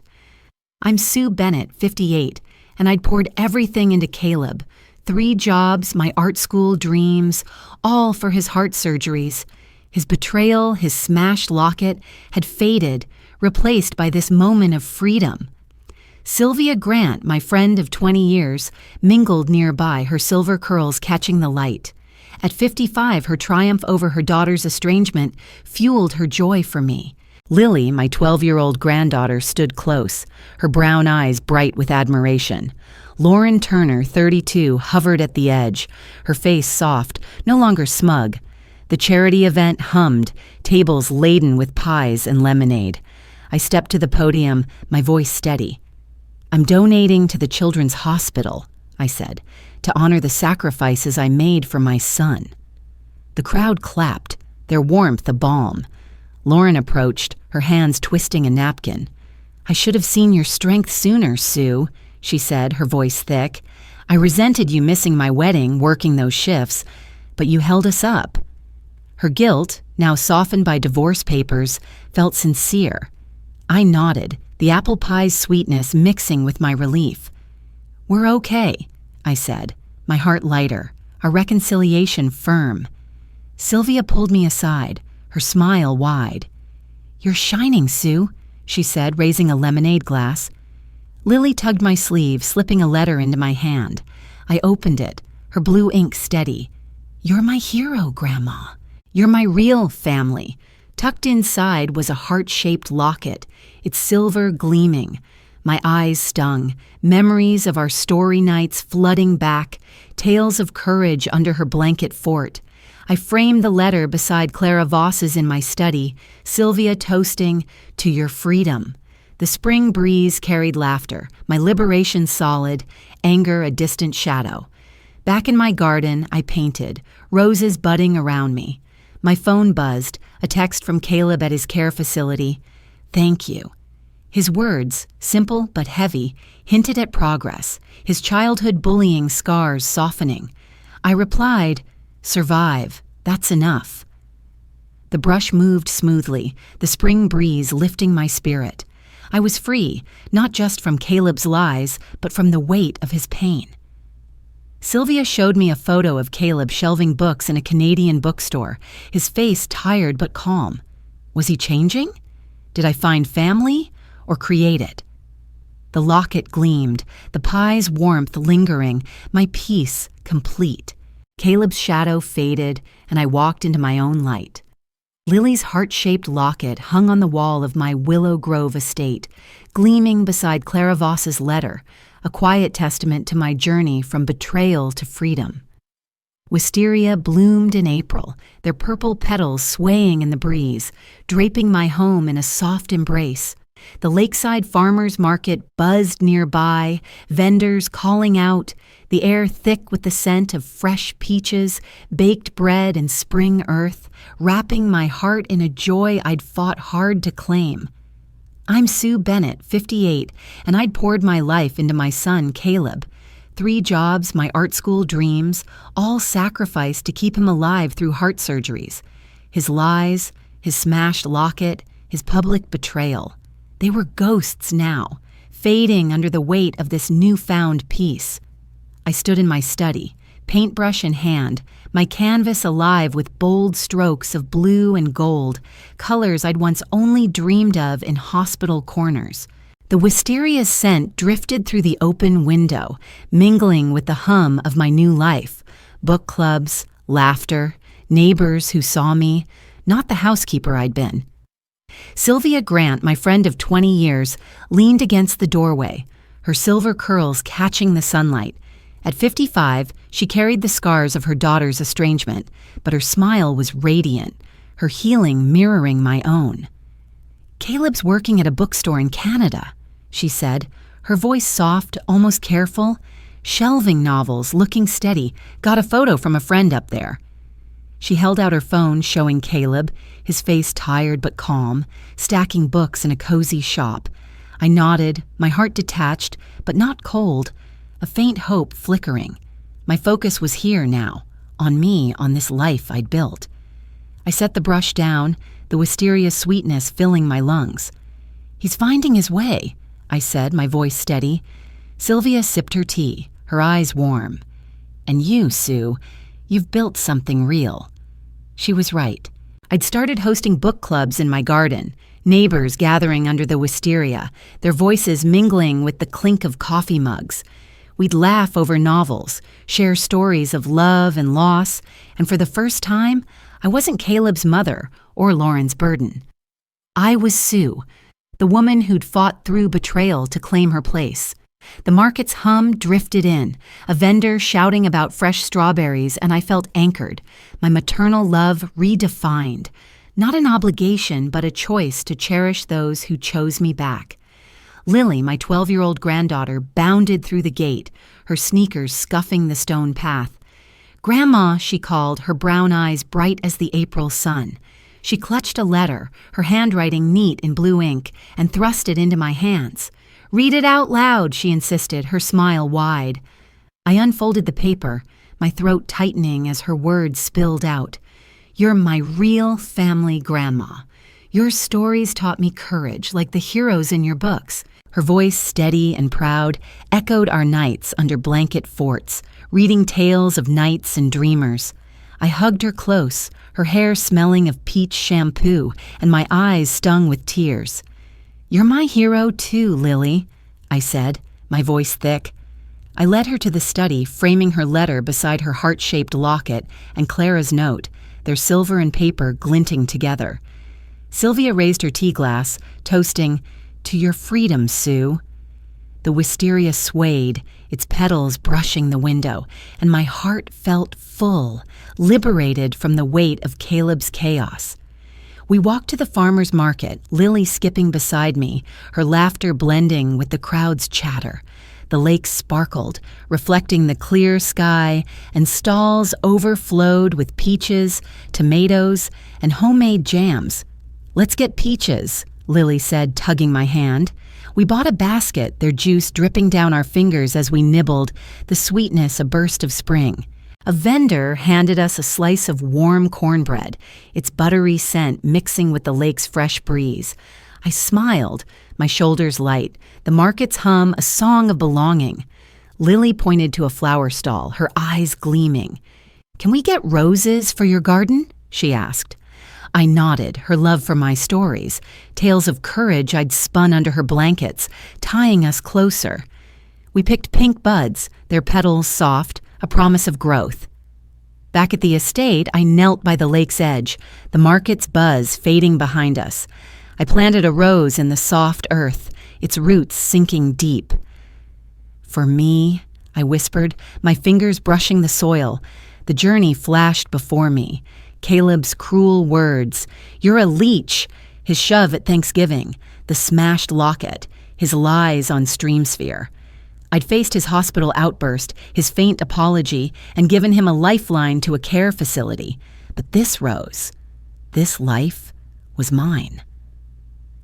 I'm Sue Bennett, 58, and I'd poured everything into Caleb. 3 jobs, my art school dreams, all for his heart surgeries. His betrayal, his smashed locket, had faded, replaced by this moment of freedom. Sylvia Grant, my friend of 20 years, mingled nearby, her silver curls catching the light. At 55, her triumph over her daughter's estrangement fueled her joy for me. Lily, my 12-year-old granddaughter, stood close, her brown eyes bright with admiration. Lauren Turner, 32, hovered at the edge, her face soft, no longer smug. The charity event hummed, tables laden with pies and lemonade. I stepped to the podium, my voice steady. "I'm donating to the Children's Hospital," I said, "to honor the sacrifices I made for my son." The crowd clapped, their warmth a balm. Lauren approached, her hands twisting a napkin. "I should have seen your strength sooner, Sue," she said, her voice thick. "I resented you missing my wedding, working those shifts, but you held us up." Her guilt, now softened by divorce papers, felt sincere. I nodded, the apple pie's sweetness mixing with my relief. "We're okay," I said, my heart lighter, our reconciliation firm. Sylvia pulled me aside, her smile wide. "You're shining, Sue," she said, raising a lemonade glass. Lily tugged my sleeve, slipping a letter into my hand. I opened it, her blue ink steady. "You're my hero, Grandma. You're my real family." Tucked inside was a heart-shaped locket, its silver gleaming. My eyes stung, memories of our story nights flooding back, tales of courage under her blanket fort. I framed the letter beside Clara Voss's in my study, Sylvia toasting, "To your freedom." The spring breeze carried laughter, my liberation solid, anger a distant shadow. Back in my garden, I painted, roses budding around me. My phone buzzed, a text from Caleb at his care facility. "Thank you." His words, simple but heavy, hinted at progress, his childhood bullying scars softening. I replied, "Survive, that's enough." The brush moved smoothly, the spring breeze lifting my spirit. I was free, not just from Caleb's lies, but from the weight of his pain. Sylvia showed me a photo of Caleb shelving books in a Canadian bookstore, his face tired but calm. Was he changing? Did I find family or create it? The locket gleamed, the pie's warmth lingering, my peace complete. Caleb's shadow faded, and I walked into my own light. Lily's heart-shaped locket hung on the wall of my Willow Grove estate, gleaming beside Clara Voss's letter, a quiet testament to my journey from betrayal to freedom. Wisteria bloomed in April, their purple petals swaying in the breeze, draping my home in a soft embrace. The lakeside farmers market buzzed nearby, vendors calling out, the air thick with the scent of fresh peaches, baked bread and spring earth, wrapping my heart in a joy I'd fought hard to claim. I'm Sue Bennett, 58, and I'd poured my life into my son, Caleb. 3 jobs, my art school dreams, all sacrificed to keep him alive through heart surgeries. His lies, his smashed locket, his public betrayal. They were ghosts now, fading under the weight of this newfound peace. I stood in my study, paintbrush in hand, my canvas alive with bold strokes of blue and gold, colors I'd once only dreamed of in hospital corners. The wisteria's scent drifted through the open window, mingling with the hum of my new life. Book clubs, laughter, neighbors who saw me, not the housekeeper I'd been. Sylvia Grant, my friend of 20 years, leaned against the doorway, her silver curls catching the sunlight. At 55, she carried the scars of her daughter's estrangement, but her smile was radiant, her healing mirroring my own. "Caleb's working at a bookstore in Canada," she said, her voice soft, almost careful. "Shelving novels, looking steady, got a photo from a friend up there." She held out her phone, showing Caleb, his face tired but calm, stacking books in a cozy shop. I nodded, my heart detached, but not cold, a faint hope flickering. My focus was here now, on me, on this life I'd built. I set the brush down, the wisteria sweetness filling my lungs. "He's finding his way," I said, my voice steady. Sylvia sipped her tea, her eyes warm. "And you, Sue, you've built something real." She was right. I'd started hosting book clubs in my garden, neighbors gathering under the wisteria, their voices mingling with the clink of coffee mugs. We'd laugh over novels, share stories of love and loss, and for the first time, I wasn't Caleb's mother or Lauren's burden. I was Sue, the woman who'd fought through betrayal to claim her place. The market's hum drifted in, a vendor shouting about fresh strawberries, and I felt anchored, my maternal love redefined. Not an obligation, but a choice to cherish those who chose me back. Lily, my 12-year-old granddaughter, bounded through the gate, her sneakers scuffing the stone path. "Grandma," she called, her brown eyes bright as the April sun. She clutched a letter, her handwriting neat in blue ink, and thrust it into my hands. "Read it out loud," she insisted, her smile wide. I unfolded the paper, my throat tightening as her words spilled out. You're my real family grandma. Your stories taught me courage like the heroes in your books. Her voice, steady and proud, echoed our nights under blanket forts, reading tales of knights and dreamers. I hugged her close, her hair smelling of peach shampoo, and my eyes stung with tears. "You're my hero too, Lily," I said, my voice thick. I led her to the study, framing her letter beside her heart-shaped locket and Clara's note, their silver and paper glinting together. Sylvia raised her tea glass, toasting, "To your freedom, Sue." The wisteria swayed, its petals brushing the window, and my heart felt full, liberated from the weight of Caleb's chaos. We walked to the farmer's market, Lily skipping beside me, her laughter blending with the crowd's chatter. The lake sparkled, reflecting the clear sky, and stalls overflowed with peaches, tomatoes, and homemade jams. "Let's get peaches," Lily said, tugging my hand. We bought a basket, their juice dripping down our fingers as we nibbled, the sweetness a burst of spring. A vendor handed us a slice of warm cornbread, its buttery scent mixing with the lake's fresh breeze. I smiled, my shoulders light, the market's hum a song of belonging. Lily pointed to a flower stall, her eyes gleaming. "Can we get roses for your garden?" she asked. I nodded, her love for my stories, tales of courage I'd spun under her blankets, tying us closer. We picked pink buds, their petals soft, a promise of growth. Back at the estate, I knelt by the lake's edge, the market's buzz fading behind us. I planted a rose in the soft earth, its roots sinking deep. "For me," I whispered, my fingers brushing the soil. The journey flashed before me. Caleb's cruel words, "You're a leech," his shove at Thanksgiving, the smashed locket, his lies on StreamSphere. I'd faced his hospital outburst, his faint apology, and given him a lifeline to a care facility. But this rose, this life, was mine.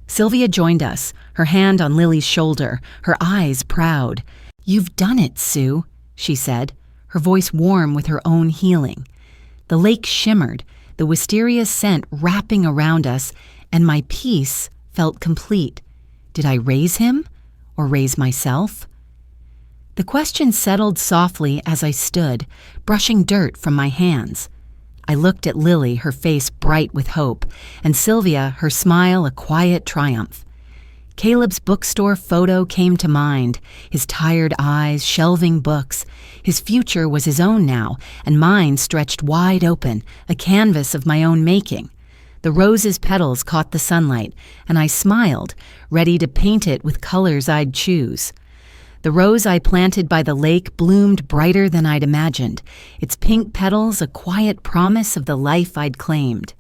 Sylvia joined us, her hand on Lily's shoulder, her eyes proud. "You've done it, Sue," she said, her voice warm with her own healing. The lake shimmered, the wisteria scent wrapping around us, and my peace felt complete. Did I raise him, or raise myself? The question settled softly as I stood, brushing dirt from my hands. I looked at Lily, her face bright with hope, and Sylvia, her smile a quiet triumph. Caleb's bookstore photo came to mind, his tired eyes, shelving books. His future was his own now, and mine stretched wide open, a canvas of my own making. The rose's petals caught the sunlight, and I smiled, ready to paint it with colors I'd choose. The rose I planted by the lake bloomed brighter than I'd imagined, its pink petals a quiet promise of the life I'd claimed.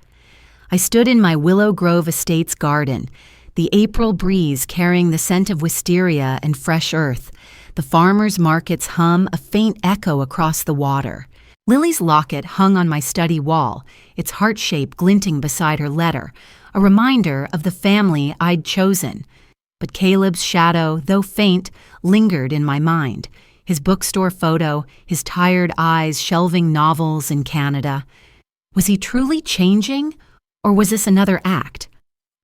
I stood in my Willow Grove Estate's garden, the April breeze carrying the scent of wisteria and fresh earth, the farmer's market's hum a faint echo across the water. Lily's locket hung on my study wall, its heart shape glinting beside her letter, a reminder of the family I'd chosen. But Caleb's shadow, though faint, lingered in my mind, his bookstore photo, his tired eyes shelving novels in Canada. Was he truly changing, or was this another act?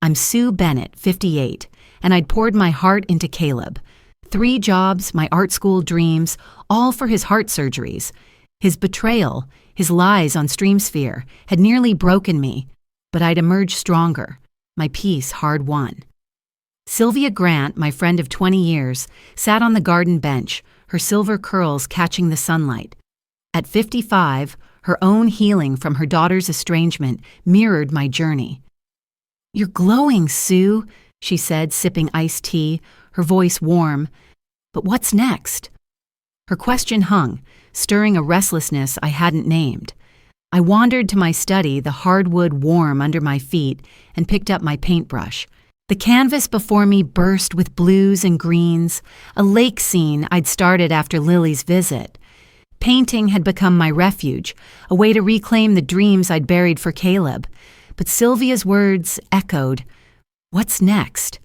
I'm Sue Bennett, 58, and I'd poured my heart into Caleb. 3 jobs, my art school dreams, all for his heart surgeries. His betrayal, his lies on StreamSphere, had nearly broken me, but I'd emerged stronger, my peace hard won. Sylvia Grant, my friend of 20 years, sat on the garden bench, her silver curls catching the sunlight. At 55, her own healing from her daughter's estrangement mirrored my journey. "You're glowing, Sue," she said, sipping iced tea, her voice warm. "But what's next?" Her question hung, stirring a restlessness I hadn't named. I wandered to my study, the hardwood warm under my feet, and picked up my paintbrush. The canvas before me burst with blues and greens, a lake scene I'd started after Lily's visit. Painting had become my refuge, a way to reclaim the dreams I'd buried for Caleb. But Sylvia's words echoed, "What's next?"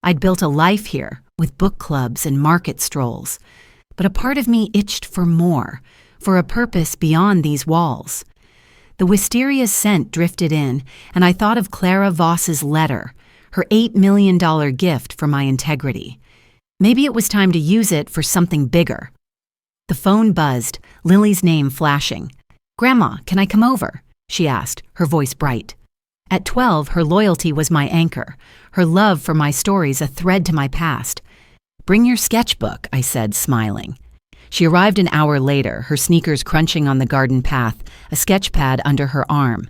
I'd built a life here, with book clubs and market strolls. But a part of me itched for more, for a purpose beyond these walls. The wisteria's scent drifted in, and I thought of Clara Voss's letter, her $8 million gift for my integrity. Maybe it was time to use it for something bigger. The phone buzzed, Lily's name flashing. "Grandma, can I come over?" she asked, her voice bright. At 12, her loyalty was my anchor, her love for my stories a thread to my past. "Bring your sketchbook," I said, smiling. She arrived an hour later, her sneakers crunching on the garden path, a sketch pad under her arm.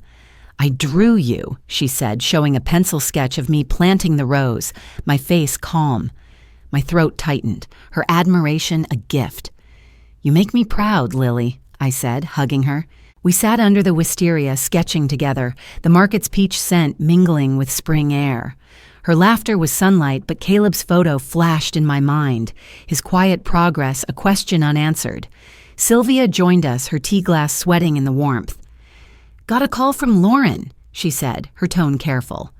"I drew you," she said, showing a pencil sketch of me planting the rose, my face calm. My throat tightened, her admiration a gift. "You make me proud, Lily," I said, hugging her. We sat under the wisteria, sketching together, the market's peach scent mingling with spring air. Her laughter was sunlight, but Caleb's photo flashed in my mind, his quiet progress a question unanswered. Sylvia joined us, her tea glass sweating in the warmth. "Got a call from Lauren," she said, her tone careful.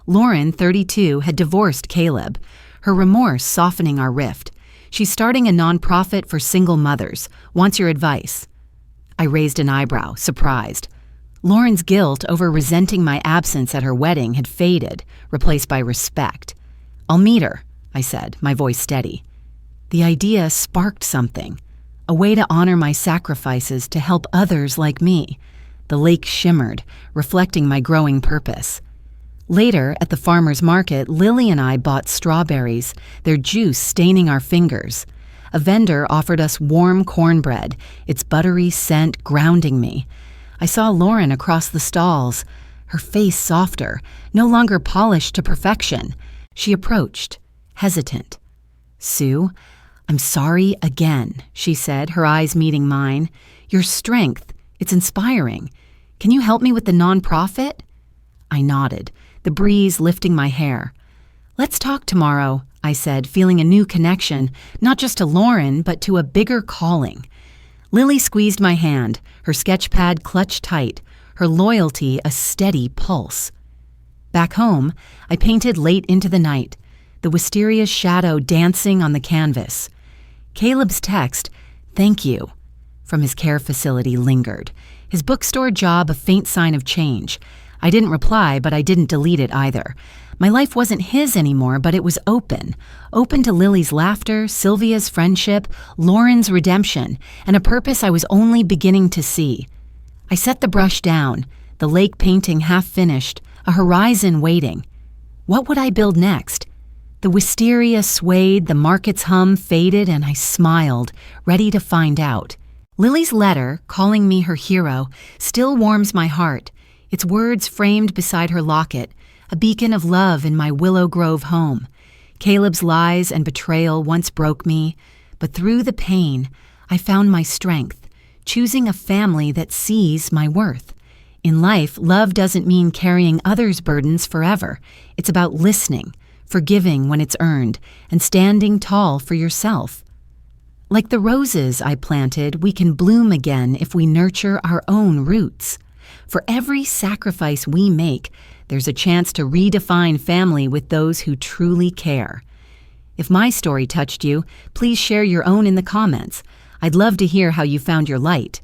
Lauren, 32, had divorced Caleb, her remorse softening our rift. "She's starting a nonprofit for single mothers. Wants your advice." I raised an eyebrow, surprised. Lauren's guilt over resenting my absence at her wedding had faded, replaced by respect. "I'll meet her," I said, my voice steady. The idea sparked something, a way to honor my sacrifices to help others like me. The lake shimmered, reflecting my growing purpose. Later, at the farmer's market, Lily and I bought strawberries, their juice staining our fingers. A vendor offered us warm cornbread, its buttery scent grounding me. I saw Lauren across the stalls, her face softer, no longer polished to perfection. She approached, hesitant. "Sue, I'm sorry again," she said, her eyes meeting mine. "Your strength, it's inspiring. Can you help me with the nonprofit?" I nodded, the breeze lifting my hair. "Let's talk tomorrow," I said, feeling a new connection, not just to Lauren, but to a bigger calling. Lily squeezed my hand, her sketch pad clutched tight, her loyalty a steady pulse. Back home, I painted late into the night, the wisteria's shadow dancing on the canvas. Caleb's text, "Thank you," from his care facility lingered, his bookstore job a faint sign of change. I didn't reply, but I didn't delete it either. My life wasn't his anymore, but it was open to Lily's laughter, Sylvia's friendship, Lauren's redemption, and a purpose I was only beginning to see. I set the brush down, the lake painting half finished, a horizon waiting. What would I build next? The wisteria swayed, the market's hum faded, and I smiled, ready to find out. Lily's letter, calling me her hero, still warms my heart, its words framed beside her locket, a beacon of love in my Willow Grove home. Caleb's lies and betrayal once broke me, but through the pain, I found my strength, choosing a family that sees my worth. In life, love doesn't mean carrying others' burdens forever. It's about listening, forgiving when it's earned, and standing tall for yourself. Like the roses I planted, we can bloom again if we nurture our own roots. For every sacrifice we make, there's a chance to redefine family with those who truly care. If my story touched you, please share your own in the comments. I'd love to hear how you found your light.